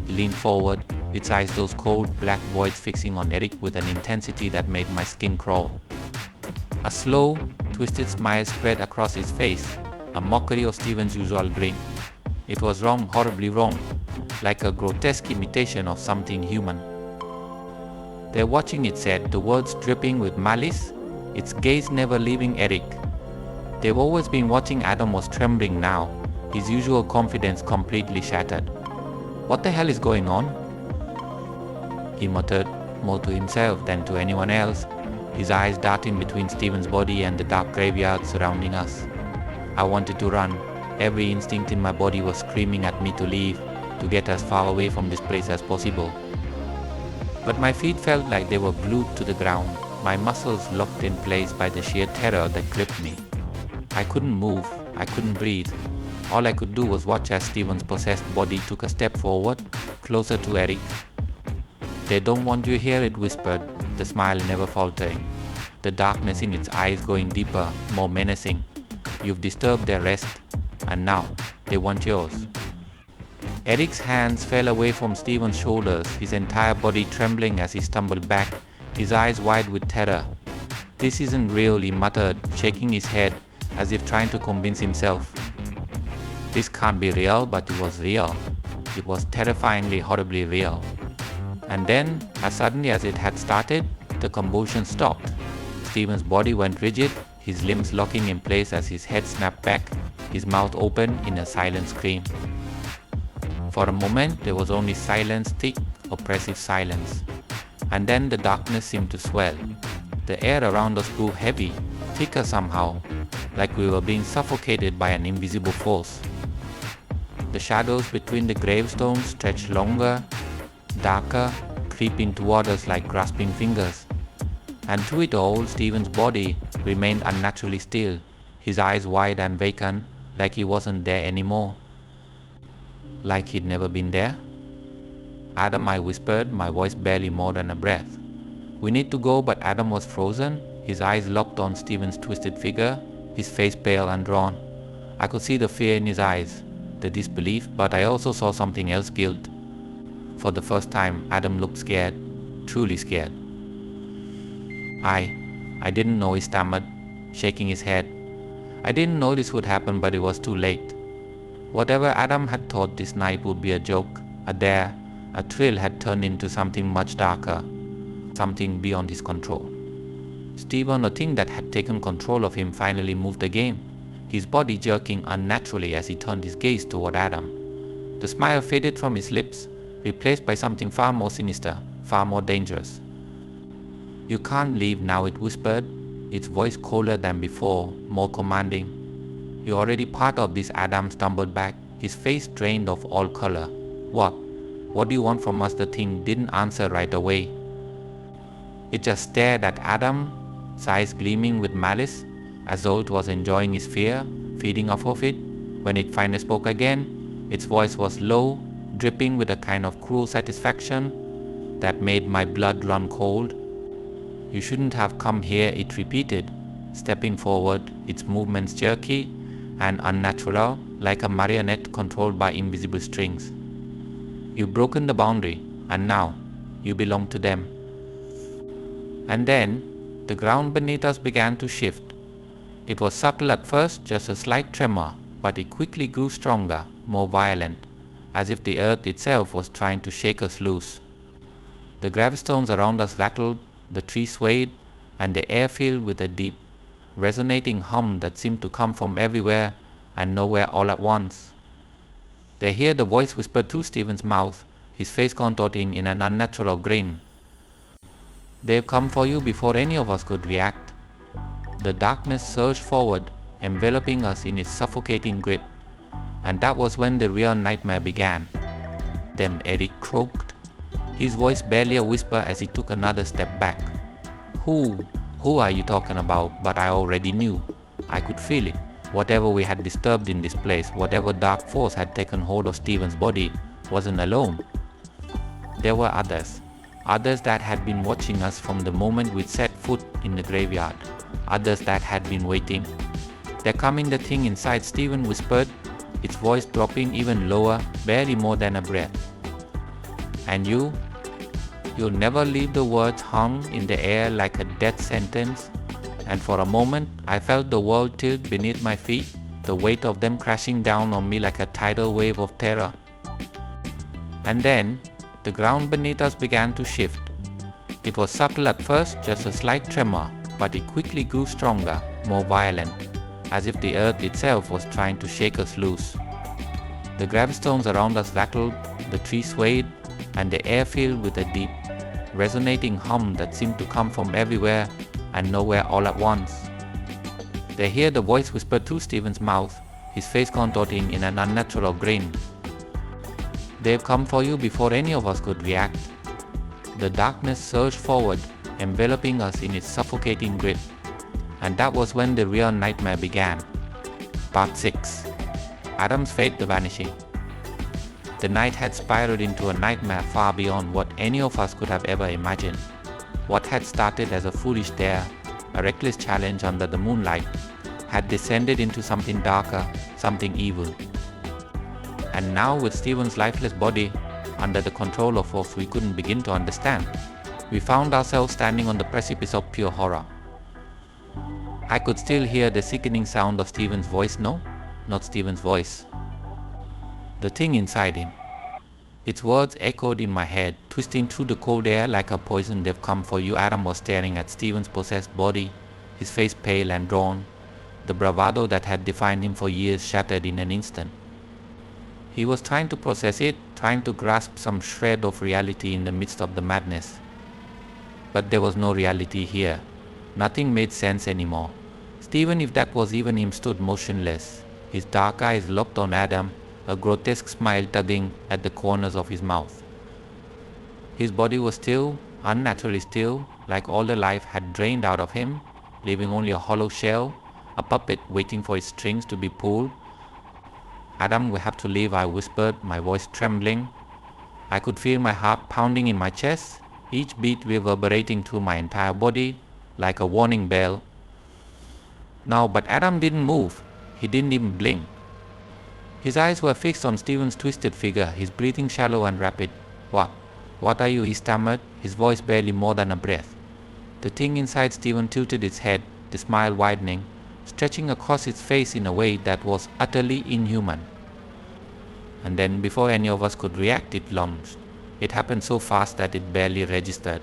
He leaned forward, its eyes those cold black voids fixing on Eric with an intensity that made my skin crawl. A slow, twisted smile spread across his face, a mockery of Stephen's usual grin. It was wrong, horribly wrong, like a grotesque imitation of something human. "They're watching," it said, the words dripping with malice, its gaze never leaving Eric. "They've always been watching." Adam was trembling now, his usual confidence completely shattered. "What the hell is going on?" he muttered, more to himself than to anyone else, his eyes darting between Stephen's body and the dark graveyard surrounding us. I wanted to run. Every instinct in my body was screaming at me to leave, to get as far away from this place as possible. But my feet felt like they were glued to the ground, my muscles locked in place by the sheer terror that gripped me. I couldn't move, I couldn't breathe. All I could do was watch as Stephen's possessed body took a step forward, closer to Eric. "They don't want you here," it whispered, the smile never faltering, the darkness in its eyes going deeper, more menacing. "You've disturbed their rest, and now they want yours." Eric's hands fell away from Stephen's shoulders, his entire body trembling as he stumbled back, his eyes wide with terror. "This isn't real," he muttered, shaking his head as if trying to convince himself. This can't be real, but it was real. It was terrifyingly, horribly real. And then, as suddenly as it had started, the convulsion stopped. Stephen's body went rigid, his limbs locking in place as his head snapped back, his mouth open in a silent scream. For a moment, there was only silence, thick, oppressive silence. And then the darkness seemed to swell. The air around us grew heavy, thicker somehow, like we were being suffocated by an invisible force. The shadows between the gravestones stretched longer, darker, creeping toward us like grasping fingers. And through it all, Stephen's body remained unnaturally still, his eyes wide and vacant, like he wasn't there anymore. Like he'd never been there. "Adam," I whispered, my voice barely more than a breath. "We need to go," but Adam was frozen, his eyes locked on Stephen's twisted figure, his face pale and drawn. I could see the fear in his eyes, the disbelief, but I also saw something else, guilt. For the first time, Adam looked scared, truly scared. I didn't know," he stammered, shaking his head. "I didn't know this would happen, but it was too late." Whatever Adam had thought this night would be a joke, a dare, a thrill had turned into something much darker, something beyond his control. Stephen, a thing that had taken control of him, finally moved again, his body jerking unnaturally as he turned his gaze toward Adam. The smile faded from his lips, replaced by something far more sinister, far more dangerous. "You can't leave now," it whispered, its voice colder than before, more commanding. "You're already part of this," Adam stumbled back, his face drained of all color. What? What do you want from us?" The thing didn't answer right away. It just stared at Adam, its eyes gleaming with malice, as though it was enjoying his fear, feeding off of it. When it finally spoke again, its voice was low, dripping with a kind of cruel satisfaction that made my blood run cold. "You shouldn't have come here," it repeated, stepping forward, its movements jerky and unnatural, like a marionette controlled by invisible strings. "You've broken the boundary, and now you belong to them." And then, the ground beneath us began to shift. It was subtle at first, just a slight tremor, but it quickly grew stronger, more violent, as if the earth itself was trying to shake us loose. The gravestones around us rattled, the trees swayed, and the air filled with a deep, resonating hum that seemed to come from everywhere and nowhere all at once. They hear the voice whisper through Stephen's mouth, his face contorting in an unnatural grin. "They've come for you before any of us could react." The darkness surged forward, enveloping us in its suffocating grip, and that was when the real nightmare began. "Them," Eric croaked, his voice barely a whisper as he took another step back. Who are you talking about?" But I already knew. I could feel it. Whatever we had disturbed in this place, whatever dark force had taken hold of Stephen's body, wasn't alone. There were others that had been watching us from the moment we set foot in the graveyard, others that had been waiting. "They're coming," the thing inside Stephen whispered, its voice dropping even lower, barely more than a breath. "And you'll never leave." The words hung in the air like a death sentence, and for a moment I felt the world tilt beneath my feet, the weight of them crashing down on me like a tidal wave of terror. And then, the ground beneath us began to shift. It was subtle at first, just a slight tremor, but it quickly grew stronger, more violent, as if the earth itself was trying to shake us loose. The gravestones around us rattled, the trees swayed, and the air filled with a deep, resonating hum that seemed to come from everywhere and nowhere all at once. They hear the voice whisper through Stephen's mouth, his face contorting in an unnatural grin. "They've come for you before any of us could react." The darkness surged forward, enveloping us in its suffocating grip, and that was when the real nightmare began. Part 6. Adam's Fate, the Vanishing. The night had spiraled into a nightmare far beyond what any of us could have ever imagined. What had started as a foolish dare, a reckless challenge under the moonlight, had descended into something darker, something evil. And now, with Stephen's lifeless body under the control of force we couldn't begin to understand, we found ourselves standing on the precipice of pure horror. I could still hear the sickening sound of Stephen's voice. No, not Stephen's voice. The thing inside him. Its words echoed in my head, twisting through the cold air like a poison. "They've come for you." Adam was staring at Stephen's possessed body, his face pale and drawn, the bravado that had defined him for years shattered in an instant. He was trying to process it, trying to grasp some shred of reality in the midst of the madness. But there was no reality here. Nothing made sense anymore. Stephen, if that was even him, stood motionless, his dark eyes locked on Adam, a grotesque smile tugging at the corners of his mouth. His body was still, unnaturally still, like all the life had drained out of him, leaving only a hollow shell, a puppet waiting for its strings to be pulled. "Adam, we have to leave," I whispered, my voice trembling. I could feel my heart pounding in my chest, each beat reverberating through my entire body like a warning bell. Now, but Adam didn't move. He didn't even blink. His eyes were fixed on Stephen's twisted figure, his breathing shallow and rapid. What are you?" he stammered, his voice barely more than a breath. The thing inside Stephen tilted its head, the smile widening, stretching across its face in a way that was utterly inhuman. And then, before any of us could react, it lunged. It happened so fast that it barely registered.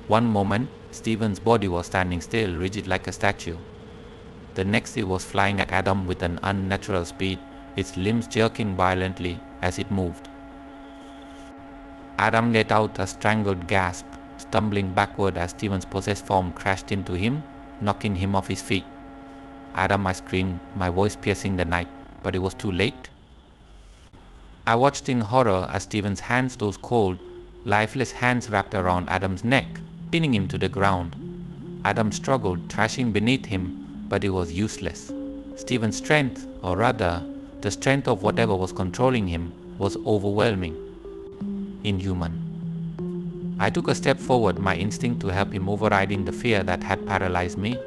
One moment, Stephen's body was standing still, rigid like a statue. The next, it was flying at Adam with an unnatural speed, its limbs jerking violently as it moved. Adam let out a strangled gasp, stumbling backward as Stephen's possessed form crashed into him, knocking him off his feet. "Adam," I screamed, my voice piercing the night, but it was too late. I watched in horror as Stephen's hands, those cold, lifeless hands, wrapped around Adam's neck, pinning him to the ground. Adam struggled, thrashing beneath him, but it was useless. Stephen's strength, or rather, the strength of whatever was controlling him, was overwhelming. Inhuman. I took a step forward, my instinct to help him overriding the fear that had paralyzed me,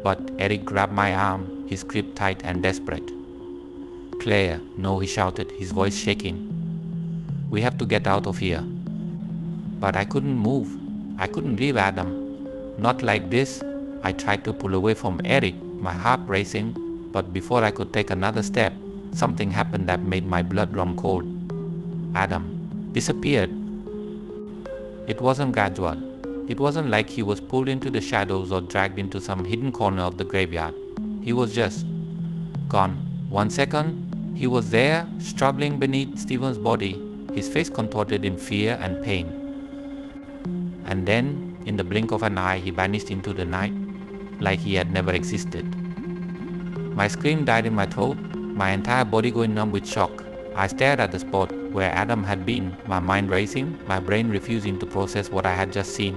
but Eric grabbed my arm, his grip tight and desperate. "Claire, no," he shouted, his voice shaking. "We have to get out of here." But I couldn't move. I couldn't leave Adam. Not like this. I tried to pull away from Eric, my heart racing, but before I could take another step, something happened that made my blood run cold. Adam disappeared. It wasn't gradual. It wasn't like he was pulled into the shadows or dragged into some hidden corner of the graveyard. He was just gone. 1 second, he was there, struggling beneath Stephen's body, his face contorted in fear and pain. And then, in the blink of an eye, he vanished into the night, like he had never existed. My scream died in my throat, my entire body going numb with shock. I stared at the spot where Adam had been, my mind racing, my brain refusing to process what I had just seen.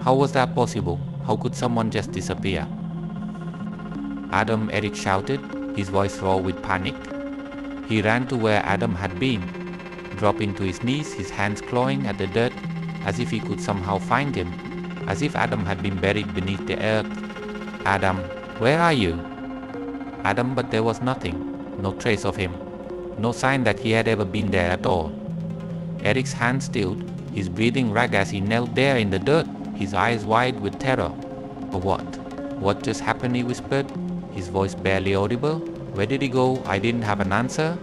How was that possible? How could someone just disappear? "Adam," Eric shouted, his voice raw with panic. He ran to where Adam had been, dropping to his knees, his hands clawing at the dirt, as if he could somehow find him, as if Adam had been buried beneath the earth. "Adam, where are you?" Adam, but there was nothing, no trace of him, no sign that he had ever been there at all. Eric's hands stilled, his breathing ragged as he knelt there in the dirt, his eyes wide with terror. "What? What just happened?" he whispered, his voice barely audible. "Where did he go?" I didn't have an answer.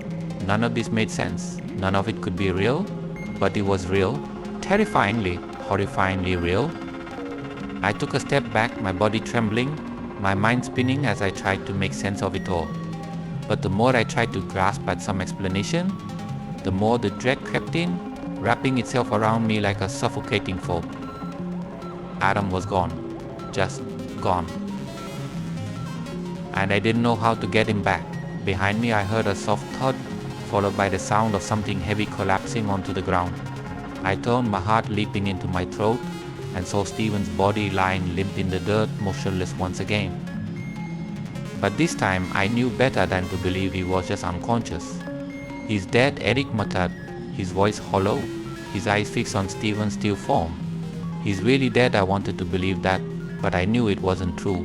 None of this made sense. None of it could be real, but it was real, terrifyingly, horrifyingly real. I took a step back, my body trembling, my mind spinning as I tried to make sense of it all. But the more I tried to grasp at some explanation, the more the dread crept in, wrapping itself around me like a suffocating fold. Adam was gone. Just gone. And I didn't know how to get him back. Behind me I heard a soft thud, followed by the sound of something heavy collapsing onto the ground. I turned, my heart leaping into my throat, and saw Stephen's body lying limp in the dirt, motionless once again. But this time I knew better than to believe he was just unconscious. "He's dead," Eric muttered, his voice hollow, his eyes fixed on Stephen's still form. He's really dead, I wanted to believe that, but I knew it wasn't true.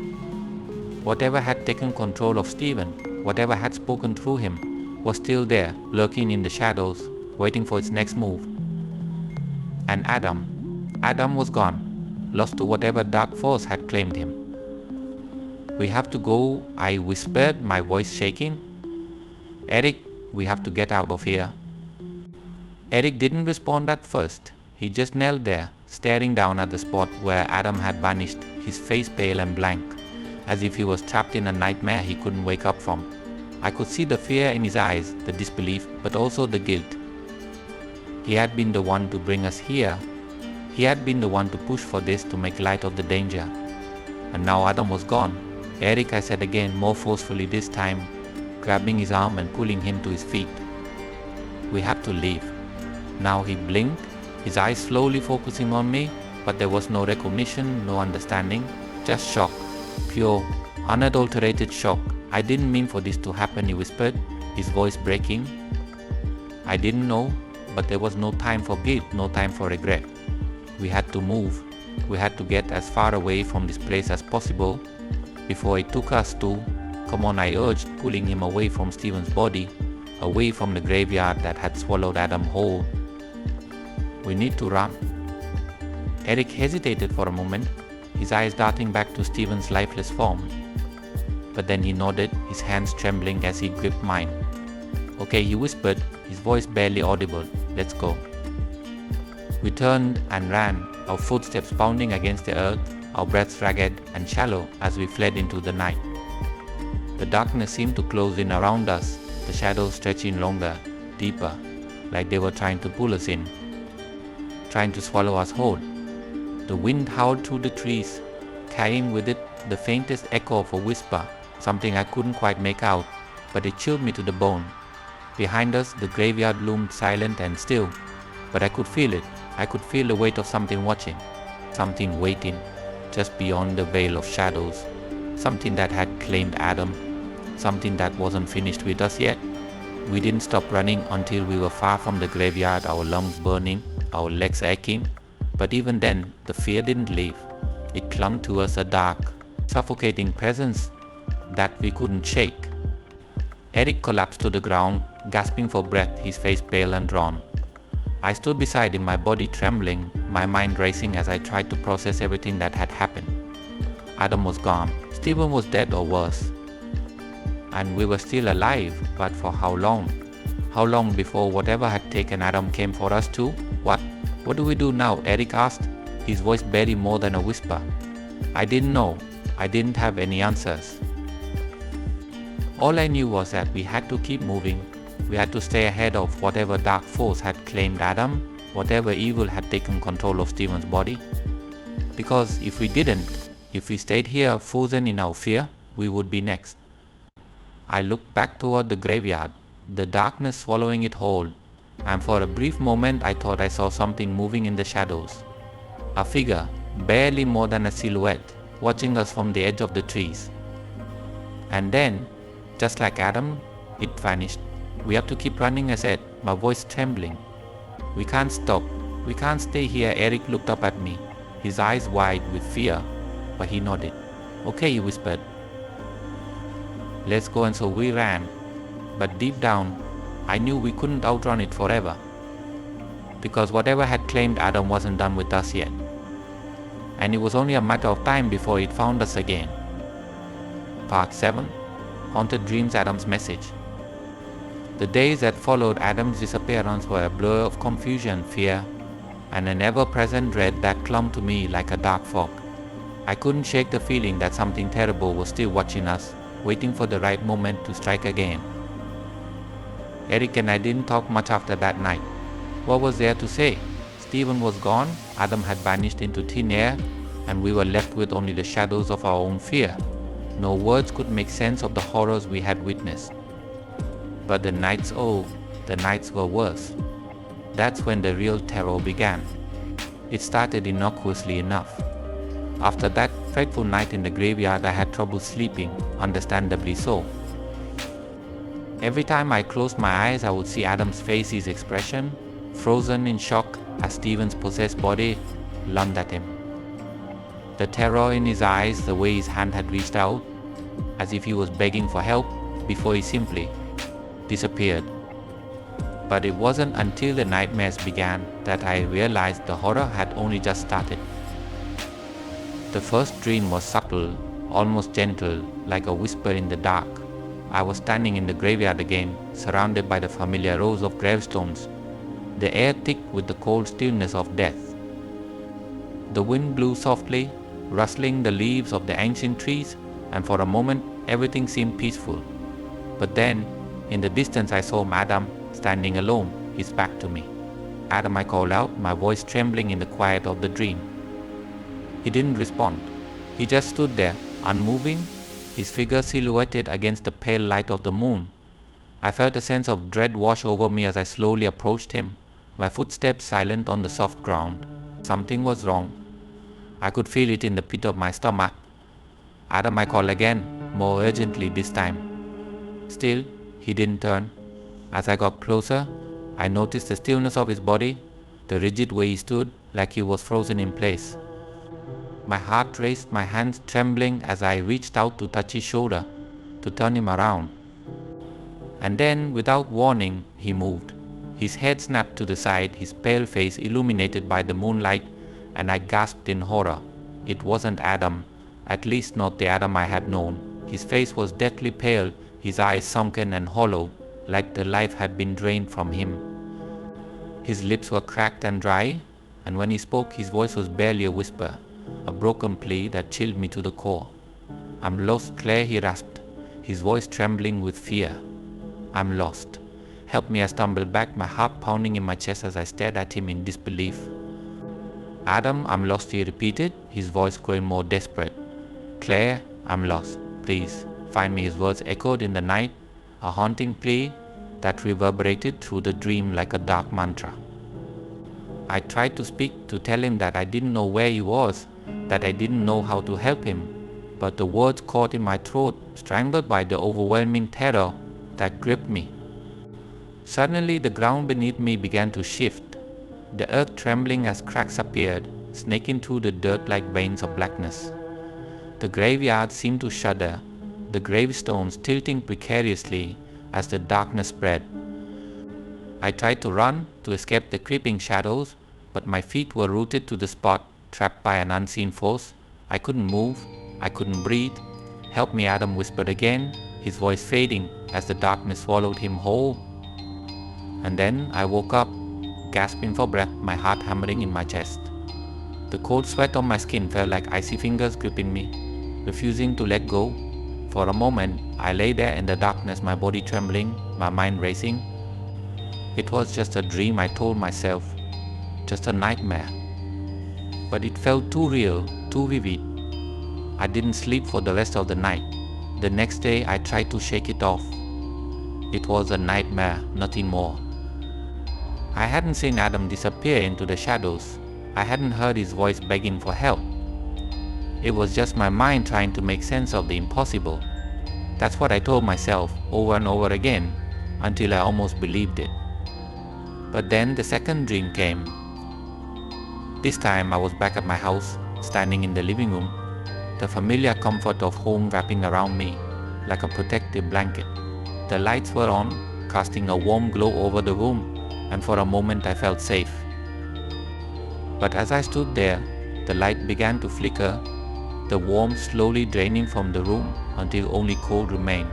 Whatever had taken control of Stephen, whatever had spoken through him, was still there, lurking in the shadows, waiting for its next move. And Adam was gone, lost to whatever dark force had claimed him. "We have to go," I whispered, my voice shaking. "Eric, we have to get out of here." Eric didn't respond at first. He just knelt there, staring down at the spot where Adam had vanished, his face pale and blank, as if he was trapped in a nightmare he couldn't wake up from. I could see the fear in his eyes, the disbelief, but also the guilt. He had been the one to bring us here. He had been the one to push for this, to make light of the danger. And now Adam was gone. "Eric," I said again, more forcefully this time, grabbing his arm and pulling him to his feet. "We have to leave." Now he blinked, his eyes slowly focusing on me, but there was no recognition, no understanding, just shock, pure, unadulterated shock. "I didn't mean for this to happen," he whispered, his voice breaking. I didn't know, but there was no time for guilt, no time for regret. We had to move. We had to get as far away from this place as possible before it took us to, "Come on," I urged, pulling him away from Stephen's body, away from the graveyard that had swallowed Adam whole. "We need to run." Eric hesitated for a moment, his eyes darting back to Stephen's lifeless form. But then he nodded, his hands trembling as he gripped mine. "Okay," he whispered, his voice barely audible. "Let's go." We turned and ran, our footsteps pounding against the earth, our breaths ragged and shallow as we fled into the night. The darkness seemed to close in around us, the shadows stretching longer, deeper, like they were trying to pull us in, trying to swallow us whole. The wind howled through the trees, carrying with it the faintest echo of a whisper, something I couldn't quite make out, but it chilled me to the bone. Behind us, the graveyard loomed silent and still, but I could feel it. I could feel the weight of something watching, something waiting, just beyond the veil of shadows, something that had claimed Adam, something that wasn't finished with us yet. We didn't stop running until we were far from the graveyard, our lungs burning, our legs aching, but even then, the fear didn't leave. It clung to us, a dark, suffocating presence that we couldn't shake. Eric collapsed to the ground, gasping for breath, his face pale and drawn. I stood beside him, my body trembling, my mind racing as I tried to process everything that had happened. Adam was gone. Stephen was dead or worse. And we were still alive, but for how long? How long before whatever had taken Adam came for us too? What do we do now? Eric asked, his voice barely more than a whisper. I didn't know. I didn't have any answers. All I knew was that we had to keep moving. We had to stay ahead of whatever dark force had claimed Adam, whatever evil had taken control of Stephen's body. Because if we didn't, if we stayed here frozen in our fear, we would be next. I looked back toward the graveyard, the darkness swallowing it whole, and for a brief moment I thought I saw something moving in the shadows. A figure, barely more than a silhouette, watching us from the edge of the trees. And then, just like Adam, it vanished. We have to keep running, I said, my voice trembling. We can't stop. We can't stay here. Eric looked up at me, his eyes wide with fear, but he nodded. Okay, he whispered. Let's go. And so we ran. But deep down, I knew we couldn't outrun it forever. Because whatever had claimed Adam wasn't done with us yet. And it was only a matter of time before it found us again. Part 7. Haunted Dreams, Adam's Message. The days that followed Adam's disappearance were a blur of confusion, fear, and an ever-present dread that clung to me like a dark fog. I couldn't shake the feeling that something terrible was still watching us, waiting for the right moment to strike again. Eric and I didn't talk much after that night. What was there to say? Stephen was gone, Adam had vanished into thin air, and we were left with only the shadows of our own fear. No words could make sense of the horrors we had witnessed. But the nights were worse. That's when the real terror began. It started innocuously enough. After that frightful night in the graveyard, I had trouble sleeping, understandably so. Every time I closed my eyes, I would see Adam's face, his expression, frozen in shock as Stephen's possessed body lunged at him. The terror in his eyes, the way his hand had reached out, as if he was begging for help, before he simply disappeared. But it wasn't until the nightmares began that I realized the horror had only just started. The first dream was subtle, almost gentle, like a whisper in the dark. I was standing in the graveyard again, surrounded by the familiar rows of gravestones, the air thick with the cold stillness of death. The wind blew softly, rustling the leaves of the ancient trees, and for a moment everything seemed peaceful. But then, in the distance I saw Adam standing alone, his back to me. Adam, I called out, my voice trembling in the quiet of the dream. He didn't respond. He just stood there, unmoving, his figure silhouetted against the pale light of the moon. I felt a sense of dread wash over me as I slowly approached him, my footsteps silent on the soft ground. Something was wrong. I could feel it in the pit of my stomach. Adam, I called again, more urgently this time. Still, he didn't turn. As I got closer, I noticed the stillness of his body, the rigid way he stood, like he was frozen in place. My heart raced, my hands trembling as I reached out to touch his shoulder, to turn him around. And then, without warning, he moved. His head snapped to the side, his pale face illuminated by the moonlight, and I gasped in horror. It wasn't Adam, at least not the Adam I had known. His face was deathly pale, his eyes sunken and hollow, like the life had been drained from him. His lips were cracked and dry, and when he spoke, his voice was barely a whisper, a broken plea that chilled me to the core. "I'm lost, Claire," he rasped, his voice trembling with fear. "I'm lost. Help me." I stumbled back, my heart pounding in my chest as I stared at him in disbelief. "Adam, I'm lost," he repeated, his voice growing more desperate. "Claire, I'm lost. Please, find me." His words echoed in the night, a haunting plea that reverberated through the dream like a dark mantra. I tried to speak, to tell him that I didn't know where he was, that I didn't know how to help him, but the words caught in my throat, strangled by the overwhelming terror that gripped me. Suddenly the ground beneath me began to shift, the earth trembling as cracks appeared, snaking through the dirt like veins of blackness. The graveyard seemed to shudder, the gravestones tilting precariously as the darkness spread. I tried to run, to escape the creeping shadows, but my feet were rooted to the spot, trapped by an unseen force. I couldn't move, I couldn't breathe. "Help me," Adam whispered again, his voice fading as the darkness swallowed him whole. And then I woke up, gasping for breath, my heart hammering in my chest. The cold sweat on my skin felt like icy fingers gripping me, refusing to let go. For a moment, I lay there in the darkness, my body trembling, my mind racing. It was just a dream, I told myself, just a nightmare. But it felt too real, too vivid. I didn't sleep for the rest of the night. The next day, I tried to shake it off. It was a nightmare, nothing more. I hadn't seen Adam disappear into the shadows. I hadn't heard his voice begging for help. It was just my mind trying to make sense of the impossible. That's what I told myself over and over again, until I almost believed it. But then the second dream came. This time I was back at my house, standing in the living room, the familiar comfort of home wrapping around me like a protective blanket. The lights were on, casting a warm glow over the room, and for a moment I felt safe. But as I stood there, the light began to flicker, the warmth slowly draining from the room until only cold remained.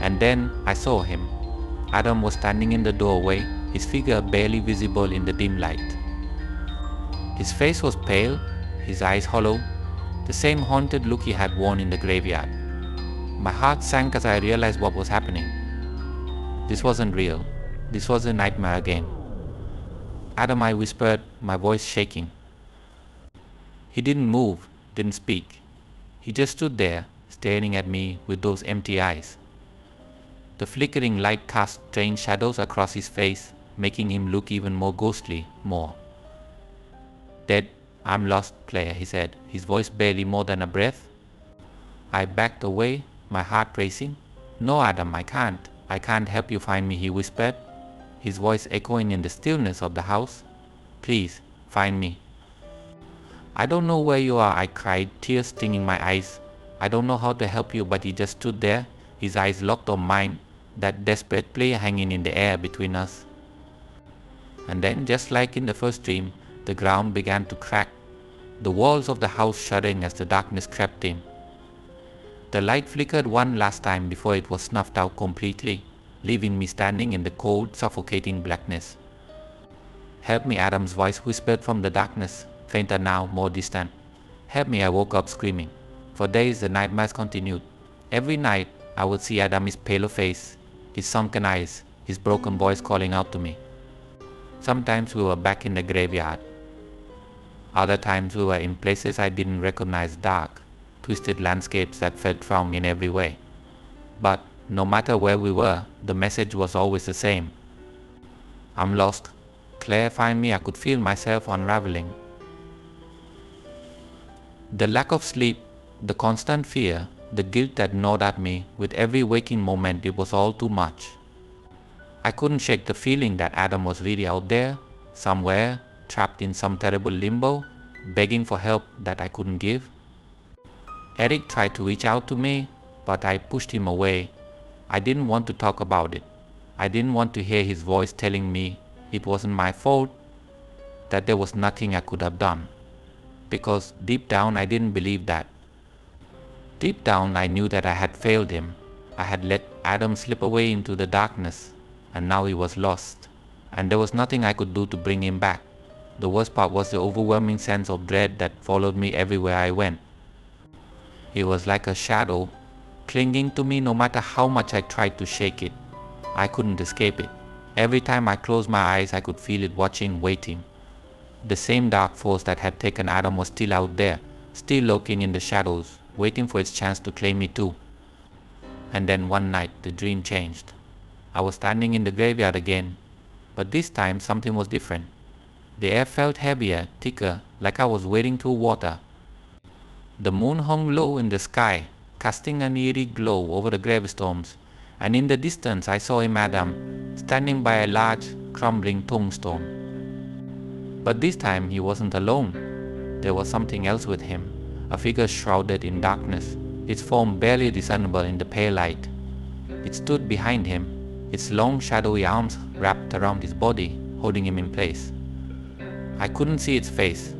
And then I saw him. Adam was standing in the doorway, his figure barely visible in the dim light. His face was pale, his eyes hollow, the same haunted look he had worn in the graveyard. My heart sank as I realized what was happening. This wasn't real. This was a nightmare again. "Adam," I whispered, my voice shaking. He didn't move, didn't speak. He just stood there, staring at me with those empty eyes. The flickering light cast strange shadows across his face, making him look even more ghostly, more. "Dead. I'm lost, Claire," he said, his voice barely more than a breath. I backed away, my heart racing. "No, Adam, I can't. I can't help you find me," he whispered, his voice echoing in the stillness of the house. "Please, find me." "I don't know where you are," I cried, tears stinging my eyes. "I don't know how to help you," but he just stood there, his eyes locked on mine, that desperate play hanging in the air between us. And then, just like in the first dream, the ground began to crack, the walls of the house shuddering as the darkness crept in. The light flickered one last time before it was snuffed out completely, leaving me standing in the cold, suffocating blackness. "Help me," Adam's voice whispered from the darkness, fainter now, more distant. "Help me," I woke up screaming. For days the nightmares continued. Every night I would see Adam's pale face, his sunken eyes, his broken voice calling out to me. Sometimes we were back in the graveyard. Other times we were in places I didn't recognize, dark, twisted landscapes that felt wrong in every way. But no matter where we were, the message was always the same. "I'm lost. Claire, find me." I could feel myself unraveling. The lack of sleep, the constant fear, the guilt that gnawed at me with every waking moment, it was all too much. I couldn't shake the feeling that Adam was really out there, somewhere, trapped in some terrible limbo, begging for help that I couldn't give. Eric tried to reach out to me, but I pushed him away. I didn't want to talk about it. I didn't want to hear his voice telling me it wasn't my fault, that there was nothing I could have done. Because deep down I didn't believe that. Deep down I knew that I had failed him. I had let Adam slip away into the darkness, and now he was lost, and there was nothing I could do to bring him back. The worst part was the overwhelming sense of dread that followed me everywhere I went. He was like a shadow, clinging to me no matter how much I tried to shake it. I couldn't escape it. Every time I closed my eyes I could feel it watching, waiting. The same dark force that had taken Adam was still out there, still lurking in the shadows, waiting for its chance to claim me too. And then one night the dream changed. I was standing in the graveyard again, but this time something was different. The air felt heavier, thicker, like I was wading through water. The moon hung low in the sky, casting an eerie glow over the gravestones, and in the distance I saw him, Adam, standing by a large, crumbling tombstone. But this time he wasn't alone. There was something else with him, a figure shrouded in darkness, its form barely discernible in the pale light. It stood behind him, its long shadowy arms wrapped around his body, holding him in place. I couldn't see its face,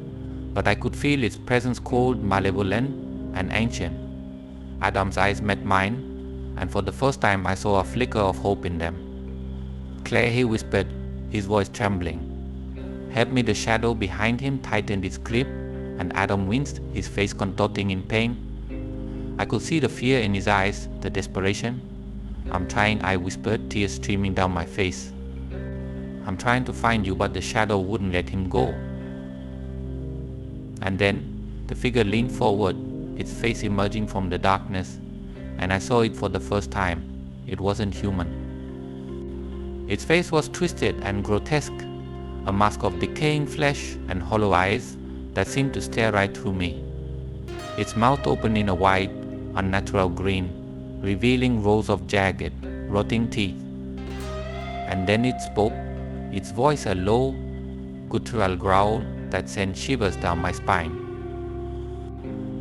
but I could feel its presence, cold, malevolent, and ancient. Adam's eyes met mine, and for the first time I saw a flicker of hope in them. "Claire," he whispered, his voice trembling. "Help me." The shadow behind him tightened its grip, and Adam winced, his face contorting in pain. I could see the fear in his eyes, the desperation. "I'm trying," I whispered, tears streaming down my face. "I'm trying to find you," but the shadow wouldn't let him go. And then the figure leaned forward, its face emerging from the darkness, and I saw it for the first time. It wasn't human. Its face was twisted and grotesque, a mask of decaying flesh and hollow eyes that seemed to stare right through me. Its mouth opened in a wide, unnatural grin, revealing rows of jagged, rotting teeth. And then it spoke, its voice a low, guttural growl that sent shivers down my spine.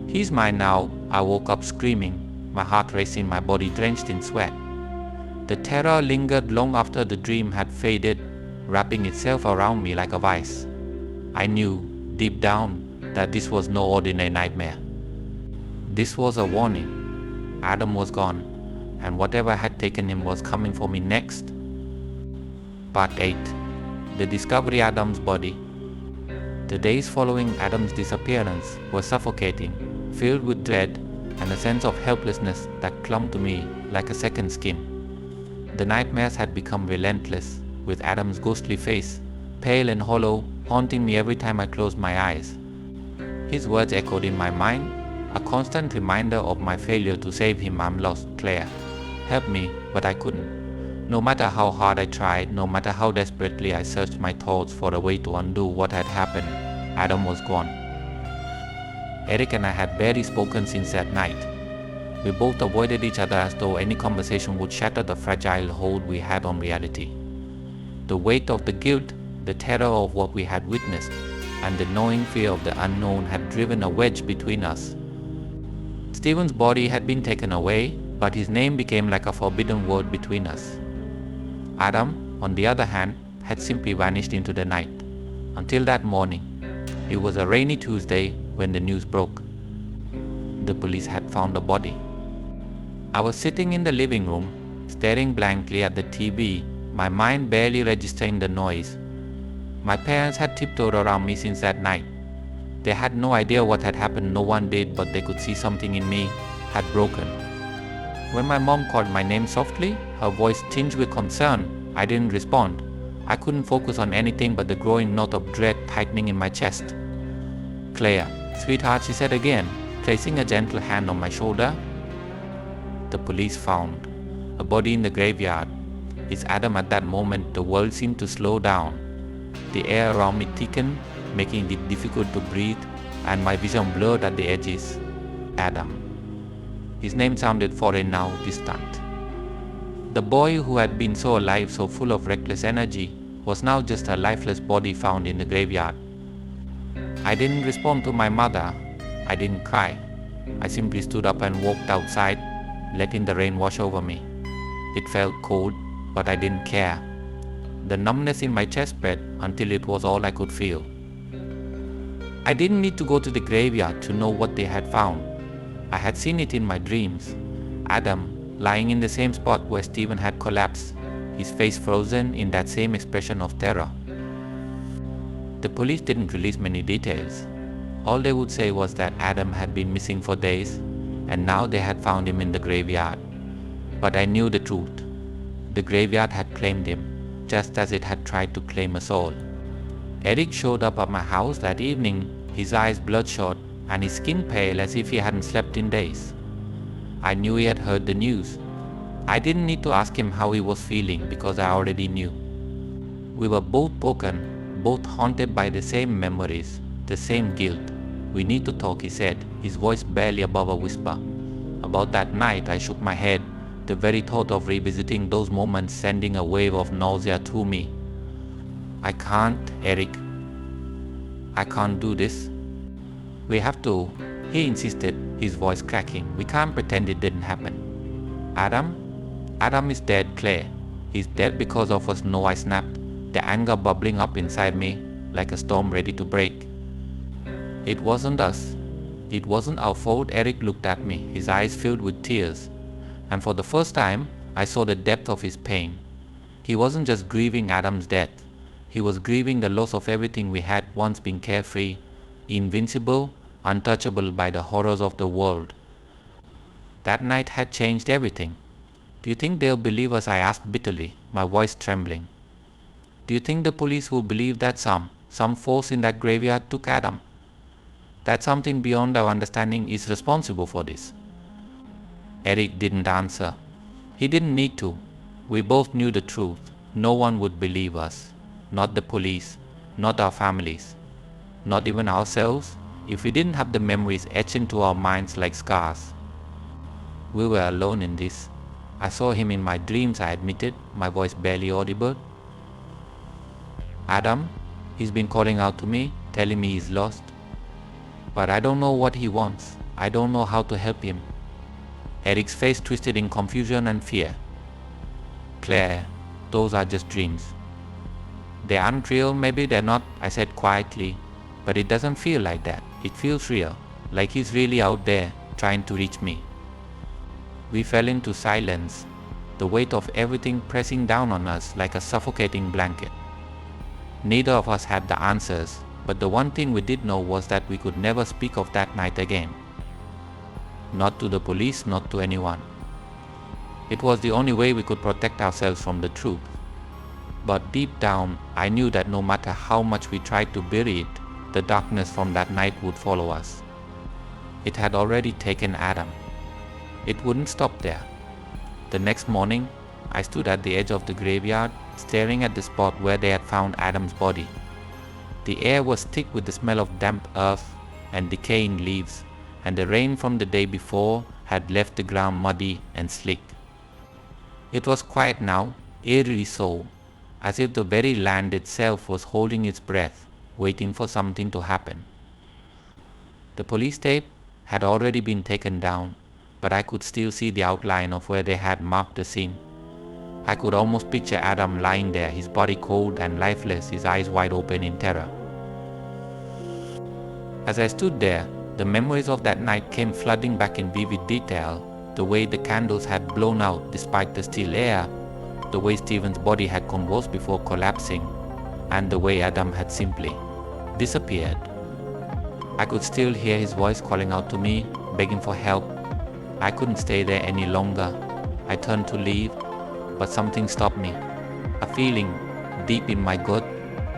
"He's mine now." I woke up screaming, my heart racing, my body drenched in sweat. The terror lingered long after the dream had faded, wrapping itself around me like a vice. I knew, deep down, that this was no ordinary nightmare. This was a warning. Adam was gone, and whatever had taken him was coming for me next. Part 8. The discovery of Adam's body. The days following Adam's disappearance were suffocating, filled with dread and a sense of helplessness that clung to me like a second skin. The nightmares had become relentless, with Adam's ghostly face, pale and hollow, haunting me every time I closed my eyes. His words echoed in my mind, a constant reminder of my failure to save him. "I'm lost, Claire. Help me," but I couldn't. No matter how hard I tried, no matter how desperately I searched my thoughts for a way to undo what had happened, Adam was gone. Eric and I had barely spoken since that night. We both avoided each other as though any conversation would shatter the fragile hold we had on reality. The weight of the guilt, the terror of what we had witnessed, and the gnawing fear of the unknown had driven a wedge between us. Stephen's body had been taken away, but his name became like a forbidden word between us. Adam, on the other hand, had simply vanished into the night. Until that morning, it was a rainy Tuesday when the news broke. The police had found a body. I was sitting in the living room, staring blankly at the TV, my mind barely registering the noise. My parents had tiptoed around me since that night. They had no idea what had happened, no one did, but they could see something in me had broken. When my mom called my name softly, her voice tinged with concern, I didn't respond. I couldn't focus on anything but the growing knot of dread tightening in my chest. "Claire, sweetheart," she said again, placing a gentle hand on my shoulder. The police found a body in the graveyard. It's Adam. At that moment, the world seemed to slow down. The air around me thickened, making it difficult to breathe, and my vision blurred at the edges. Adam. His name sounded foreign now, distant. The boy who had been so alive, so full of reckless energy, was now just a lifeless body found in the graveyard. I didn't respond to my mother. I didn't cry. I simply stood up and walked outside, letting the rain wash over me. It felt cold, but I didn't care. The numbness in my chest spread until it was all I could feel. I didn't need to go to the graveyard to know what they had found. I had seen it in my dreams. Adam, lying in the same spot where Stephen had collapsed, his face frozen in that same expression of terror. The police didn't release many details. All they would say was that Adam had been missing for days, and now they had found him in the graveyard. But I knew the truth. The graveyard had claimed him, just as it had tried to claim us all. Eric showed up at my house that evening, his eyes bloodshot and his skin pale as if he hadn't slept in days. I knew he had heard the news. I didn't need to ask him how he was feeling because I already knew. We were both broken, both haunted by the same memories, the same guilt. "We need to talk," he said, his voice barely above a whisper. About that night, I shook my head, the very thought of revisiting those moments sending a wave of nausea through me. "I can't, Eric. I can't do this. We have to," he insisted, his voice cracking. "We can't pretend it didn't happen." Adam is dead, Claire. He's dead because of us." "No," I snapped, the anger bubbling up inside me like a storm ready to break. "It wasn't us. It wasn't our fault." Eric looked at me, his eyes filled with tears, and for the first time, I saw the depth of his pain. He wasn't just grieving Adam's death. He was grieving the loss of everything we had once been carefree, invincible, untouchable by the horrors of the world. That night had changed everything. "Do you think they'll believe us?" I asked bitterly, my voice trembling. "Do you think the police will believe that some force in that graveyard took Adam? That something beyond our understanding is responsible for this?" Eric didn't answer. He didn't need to. We both knew the truth. No one would believe us. Not the police, not our families, not even ourselves, if we didn't have the memories etched into our minds like scars. We were alone in this. I saw him in my dreams, I admitted, my voice barely audible. "Adam, he's been calling out to me, telling me he's lost. But I don't know what he wants. I don't know how to help him." Eric's face twisted in confusion and fear. "Claire, those are just dreams." "They aren't real, maybe they're not," I said quietly, "but it doesn't feel like that. It feels real, like he's really out there, trying to reach me." We fell into silence, the weight of everything pressing down on us like a suffocating blanket. Neither of us had the answers, but the one thing we did know was that we could never speak of that night again. Not to the police, not to anyone. It was the only way we could protect ourselves from the truth. But deep down, I knew that no matter how much we tried to bury it, the darkness from that night would follow us. It had already taken Adam. It wouldn't stop there. The next morning, I stood at the edge of the graveyard, staring at the spot where they had found Adam's body. The air was thick with the smell of damp earth and decaying leaves, and the rain from the day before had left the ground muddy and slick. It was quiet now, eerily so. as if the very land itself was holding its breath, waiting for something to happen. The police tape had already been taken down, but I could still see the outline of where they had marked the scene. I could almost picture Adam lying there, his body cold and lifeless, his eyes wide open in terror. As I stood there, the memories of that night came flooding back in vivid detail, the way the candles had blown out despite the still air, the way Stephen's body had convulsed before collapsing, and the way Adam had simply disappeared. I could still hear his voice calling out to me, begging for help. I couldn't stay there any longer. I turned to leave, but something stopped me. A feeling deep in my gut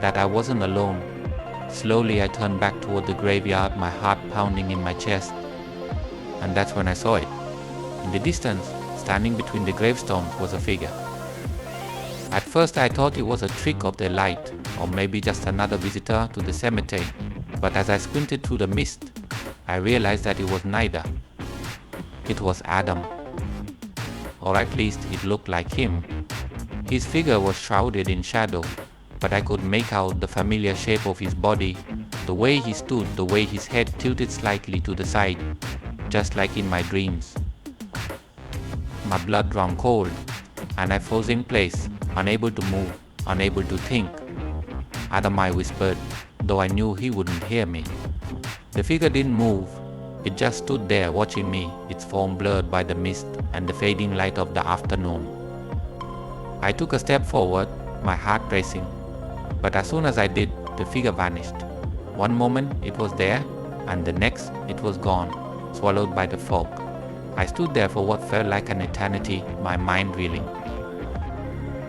that I wasn't alone. Slowly I turned back toward the graveyard, my heart pounding in my chest. And that's when I saw it. In the distance, standing between the gravestones, was a figure. At first I thought it was a trick of the light, or maybe just another visitor to the cemetery. But as I squinted through the mist, I realized that it was neither. It was Adam. Or at least it looked like him. His figure was shrouded in shadow, but I could make out the familiar shape of his body, the way he stood, the way his head tilted slightly to the side, just like in my dreams. My blood ran cold, and I froze in place, unable to move, unable to think. Adam, I whispered, though I knew he wouldn't hear me. The figure didn't move. It just stood there watching me, its form blurred by the mist and the fading light of the afternoon. I took a step forward, my heart racing. But as soon as I did, the figure vanished. One moment it was there, and the next it was gone, swallowed by the fog. I stood there for what felt like an eternity, my mind reeling.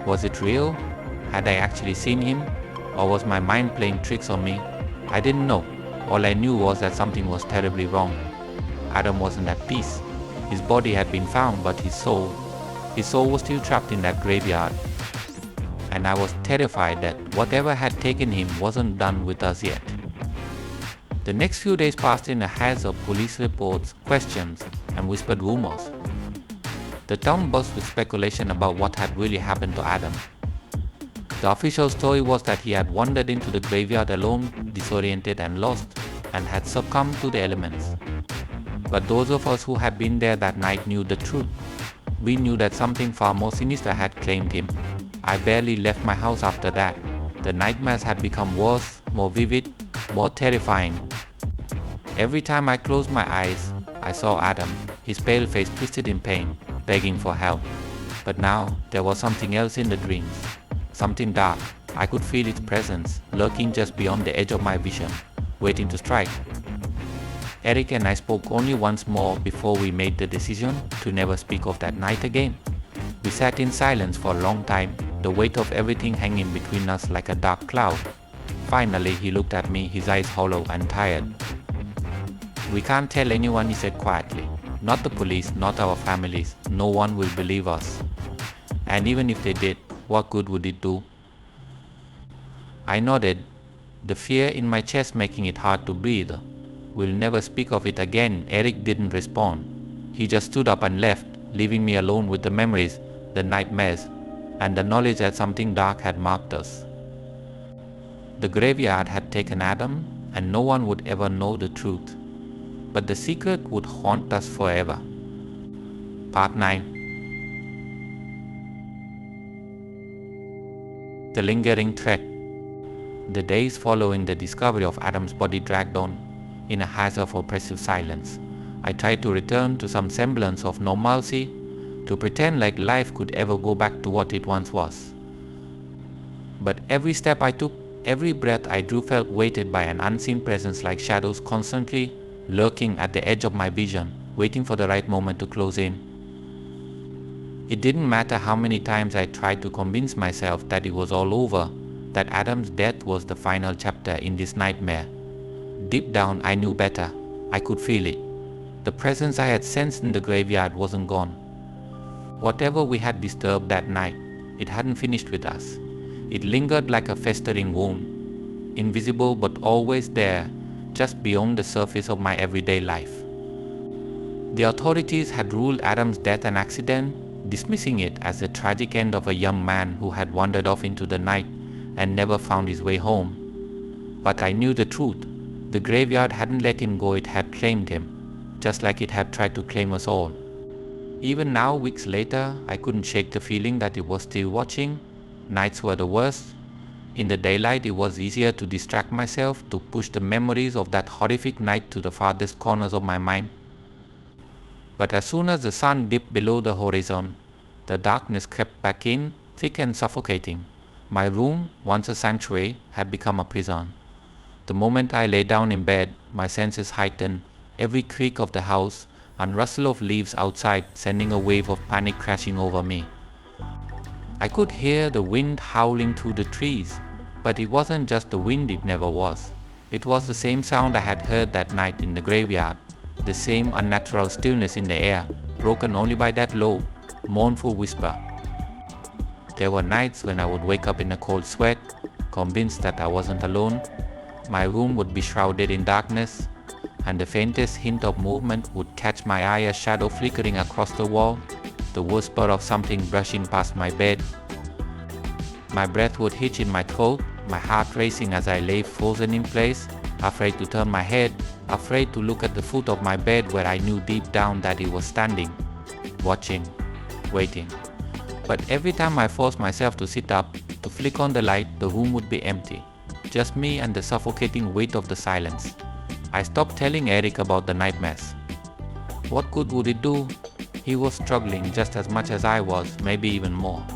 Was it real? Had I actually seen him? Or was my mind playing tricks on me? I didn't know. All I knew was that something was terribly wrong. Adam wasn't at peace. His body had been found, but his soul was still trapped in that graveyard. And I was terrified that whatever had taken him wasn't done with us yet. The next few days passed in a haze of police reports, questions, and whispered rumors. The town buzzed with speculation about what had really happened to Adam. The official story was that he had wandered into the graveyard alone, disoriented and lost, and had succumbed to the elements. But those of us who had been there that night knew the truth. We knew that something far more sinister had claimed him. I barely left my house after that. The nightmares had become worse, more vivid, more terrifying. Every time I closed my eyes, I saw Adam, his pale face twisted in pain, begging for help. But now there was something else in the dreams. Something dark. I could feel its presence, lurking just beyond the edge of my vision, waiting to strike. Eric and I spoke only once more before we made the decision to never speak of that night again. We sat in silence for a long time, the weight of everything hanging between us like a dark cloud. Finally, he looked at me, his eyes hollow and tired. "We can't tell anyone," he said quietly. "Not the police, not our families. No one will believe us. And even if they did, what good would it do?" I nodded, the fear in my chest making it hard to breathe. "We'll never speak of it again." Eric didn't respond. He just stood up and left, leaving me alone with the memories, the nightmares, and the knowledge that something dark had marked us. The graveyard had taken Adam, and no one would ever know the truth. But the secret would haunt us forever. Part 9. The lingering threat. The days following the discovery of Adam's body dragged on in a haze of oppressive silence. I tried to return to some semblance of normalcy, to pretend like life could ever go back to what it once was. But every step I took, every breath I drew felt weighted by an unseen presence, like shadows constantly lurking at the edge of my vision, waiting for the right moment to close in. It didn't matter how many times I tried to convince myself that it was all over, that Adam's death was the final chapter in this nightmare. Deep down I knew better. I could feel it. The presence I had sensed in the graveyard wasn't gone. Whatever we had disturbed that night, it hadn't finished with us. It lingered like a festering wound, invisible but always there, just beyond the surface of my everyday life. The authorities had ruled Adam's death an accident, dismissing it as the tragic end of a young man who had wandered off into the night and never found his way home. But I knew the truth. The graveyard hadn't let him go, it had claimed him, just like it had tried to claim us all. Even now, weeks later, I couldn't shake the feeling that it was still watching. Nights were the worst. In the daylight, it was easier to distract myself, to push the memories of that horrific night to the farthest corners of my mind. But as soon as the sun dipped below the horizon, the darkness crept back in, thick and suffocating. My room, once a sanctuary, had become a prison. The moment I lay down in bed, my senses heightened, every creak of the house and rustle of leaves outside sending a wave of panic crashing over me. I could hear the wind howling through the trees, but it wasn't just the wind, it never was. It was the same sound I had heard that night in the graveyard, the same unnatural stillness in the air, broken only by that low, mournful whisper. There were nights when I would wake up in a cold sweat, convinced that I wasn't alone. My room would be shrouded in darkness, and the faintest hint of movement would catch my eye, a shadow flickering across the wall, the whisper of something brushing past my bed. My breath would hitch in my throat, my heart racing as I lay frozen in place, afraid to turn my head, afraid to look at the foot of my bed where I knew deep down that it was standing, watching, waiting. But every time I forced myself to sit up, to flick on the light, the room would be empty. Just me and the suffocating weight of the silence. I stopped telling Eric about the nightmares. What good would it do? He was struggling just as much as I was, maybe even more.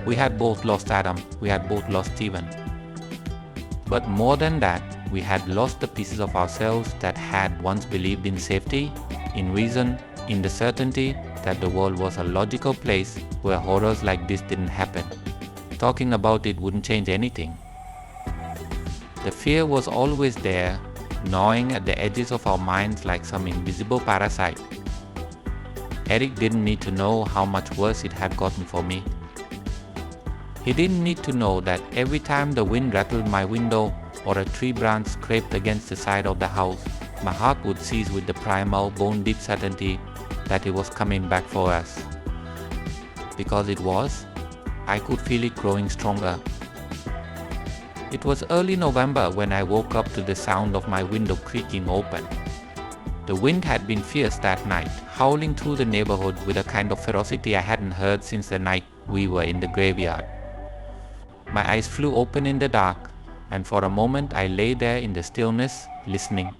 We had both lost Adam, we had both lost Stephen. But more than that, we had lost the pieces of ourselves that had once believed in safety, in reason, in the certainty that the world was a logical place where horrors like this didn't happen. Talking about it wouldn't change anything. The fear was always there, gnawing at the edges of our minds like some invisible parasite. Eric didn't need to know how much worse it had gotten for me. He didn't need to know that every time the wind rattled my window or a tree branch scraped against the side of the house, my heart would seize with the primal, bone-deep certainty that it was coming back for us. Because it was, I could feel it growing stronger. It was early November when I woke up to the sound of my window creaking open. The wind had been fierce that night, howling through the neighborhood with a kind of ferocity I hadn't heard since the night we were in the graveyard. My eyes flew open in the dark, and for a moment I lay there in the stillness, listening.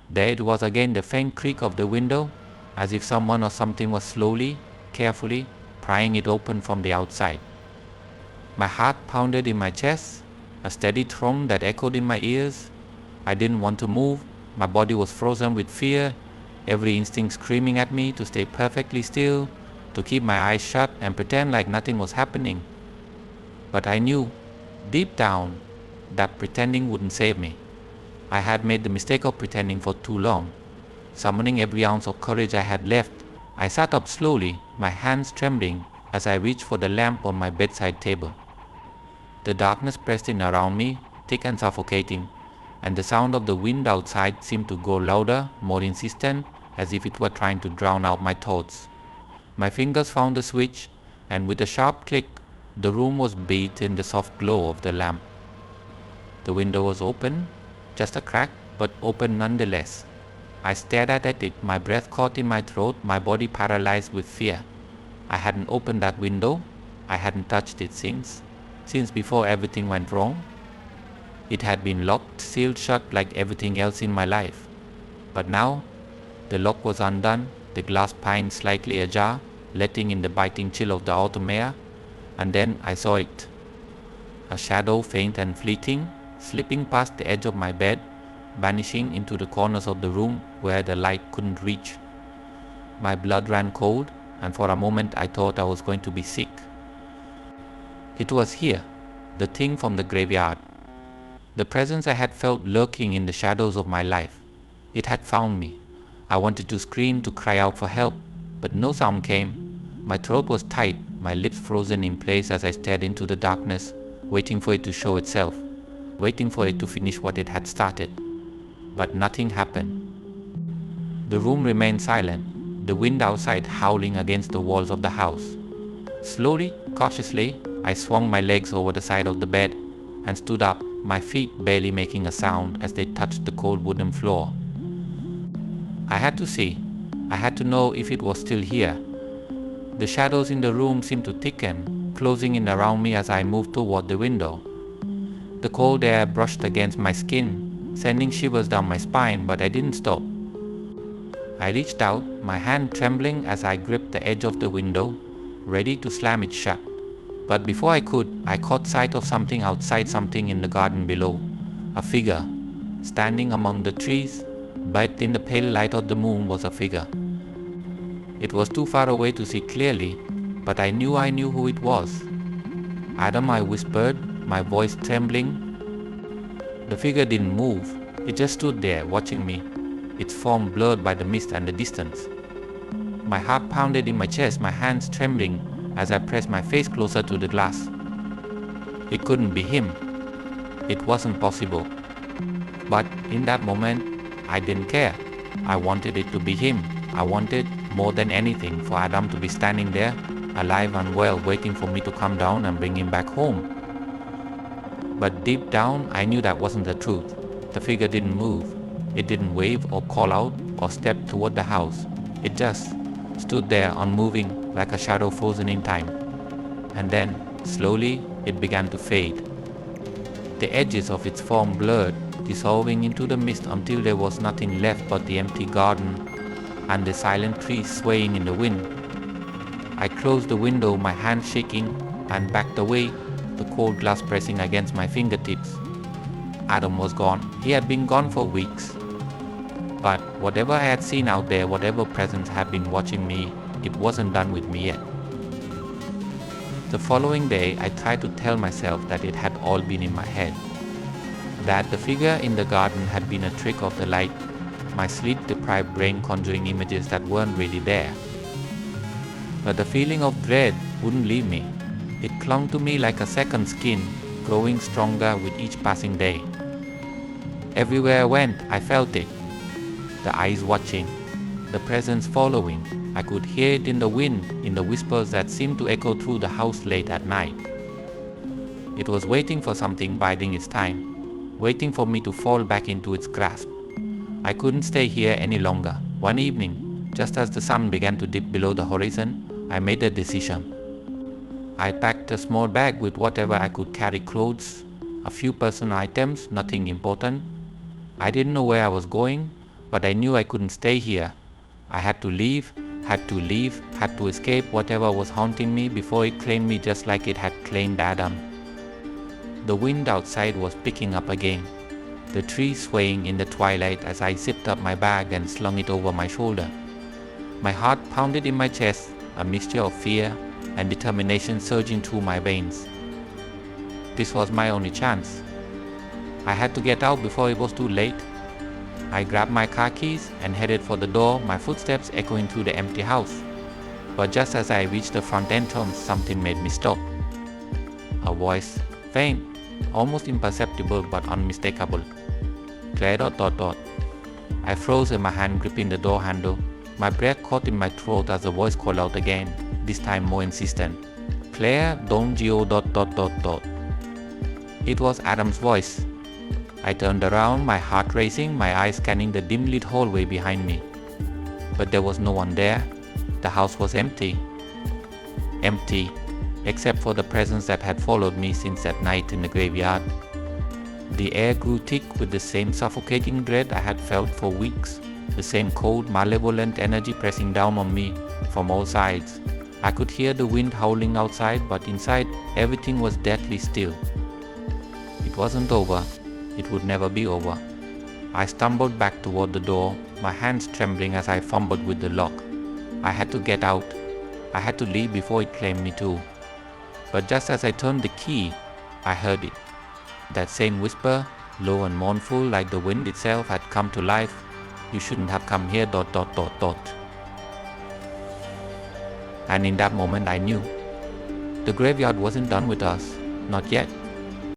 There it was again, the faint creak of the window, as if someone or something was slowly, carefully, prying it open from the outside. My heart pounded in my chest, a steady thrum that echoed in my ears. I didn't want to move, my body was frozen with fear, every instinct screaming at me to stay perfectly still, to keep my eyes shut and pretend like nothing was happening. But I knew, deep down, that pretending wouldn't save me. I had made the mistake of pretending for too long. Summoning every ounce of courage I had left, I sat up slowly, my hands trembling as I reached for the lamp on my bedside table. The darkness pressed in around me, thick and suffocating, and the sound of the wind outside seemed to grow louder, more insistent, as if it were trying to drown out my thoughts. My fingers found the switch, and with a sharp click, the room was bathed in the soft glow of the lamp. The window was open, just a crack, but open nonetheless. I stared at it, my breath caught in my throat, my body paralyzed with fear. I hadn't opened that window, I hadn't touched it since before everything went wrong. It had been locked, sealed shut like everything else in my life. But now, the lock was undone, the glass pane slightly ajar, letting in the biting chill of the autumn air, and then I saw it. A shadow, faint and fleeting, slipping past the edge of my bed, vanishing into the corners of the room where the light couldn't reach. My blood ran cold, and for a moment I thought I was going to be sick. It was here, the thing from the graveyard. The presence I had felt lurking in the shadows of my life. It had found me. I wanted to scream, to cry out for help, but no sound came. My throat was tight, my lips frozen in place as I stared into the darkness, waiting for it to show itself, waiting for it to finish what it had started. But nothing happened. The room remained silent, the wind outside howling against the walls of the house. Slowly, cautiously, I swung my legs over the side of the bed and stood up, my feet barely making a sound as they touched the cold wooden floor. I had to see. I had to know if it was still here. The shadows in the room seemed to thicken, closing in around me as I moved toward the window. The cold air brushed against my skin, sending shivers down my spine, but I didn't stop. I reached out, my hand trembling as I gripped the edge of the window, ready to slam it shut. But before I could, I caught sight of something outside, something in the garden below. A figure, standing among the trees, but in the pale light of the moon was a figure. It was too far away to see clearly, but I knew who it was. "Adam," I whispered, my voice trembling. The figure didn't move. It just stood there, watching me, its form blurred by the mist and the distance. My heart pounded in my chest, my hands trembling as I pressed my face closer to the glass. It couldn't be him. It wasn't possible. But in that moment, I didn't care. I wanted it to be him. I wanted, more than anything, for Adam to be standing there, alive and well, waiting for me to come down and bring him back home. But deep down, I knew that wasn't the truth. The figure didn't move. It didn't wave or call out or step toward the house. It just stood there unmoving, like a shadow frozen in time. And then, slowly, it began to fade. The edges of its form blurred, dissolving into the mist until there was nothing left but the empty garden and the silent trees swaying in the wind. I closed the window, my hand shaking, and backed away, the cold glass pressing against my fingertips. Adam was gone. He had been gone for weeks. But whatever I had seen out there, whatever presence had been watching me, it wasn't done with me yet. The following day, I tried to tell myself that it had all been in my head. That the figure in the garden had been a trick of the light, my sleep-deprived brain conjuring images that weren't really there. But the feeling of dread wouldn't leave me. It clung to me like a second skin, growing stronger with each passing day. Everywhere I went, I felt it. The eyes watching, the presence following. I could hear it in the wind, in the whispers that seemed to echo through the house late at night. It was waiting for something, biding its time, waiting for me to fall back into its grasp. I couldn't stay here any longer. One evening, just as the sun began to dip below the horizon, I made a decision. I packed a small bag with whatever I could carry, clothes, a few personal items, nothing important. I didn't know where I was going, but I knew I couldn't stay here. I had to leave, had to escape whatever was haunting me before it claimed me just like it had claimed Adam. The wind outside was picking up again, the trees swaying in the twilight as I zipped up my bag and slung it over my shoulder. My heart pounded in my chest, a mixture of fear and determination surging through my veins. This was my only chance. I had to get out before it was too late. I grabbed my car keys and headed for the door, my footsteps echoing through the empty house. But just as I reached the front entrance, something made me stop. A voice, faint, almost imperceptible but unmistakable. Claire ... I froze with my hand gripping the door handle. My breath caught in my throat as the voice called out again, this time more insistent. Claire, don't go ... It was Adam's voice. I turned around, my heart racing, my eyes scanning the dim-lit hallway behind me. But there was no one there. The house was empty. Empty, except for the presence that had followed me since that night in the graveyard. The air grew thick with the same suffocating dread I had felt for weeks, the same cold, malevolent energy pressing down on me from all sides. I could hear the wind howling outside, but inside everything was deathly still. It wasn't over. It would never be over. I stumbled back toward the door, my hands trembling as I fumbled with the lock. I had to get out. I had to leave before it claimed me too. But just as I turned the key, I heard it. That same whisper, low and mournful like the wind itself had come to life. You shouldn't have come here ... And in that moment I knew. The graveyard wasn't done with us. Not yet.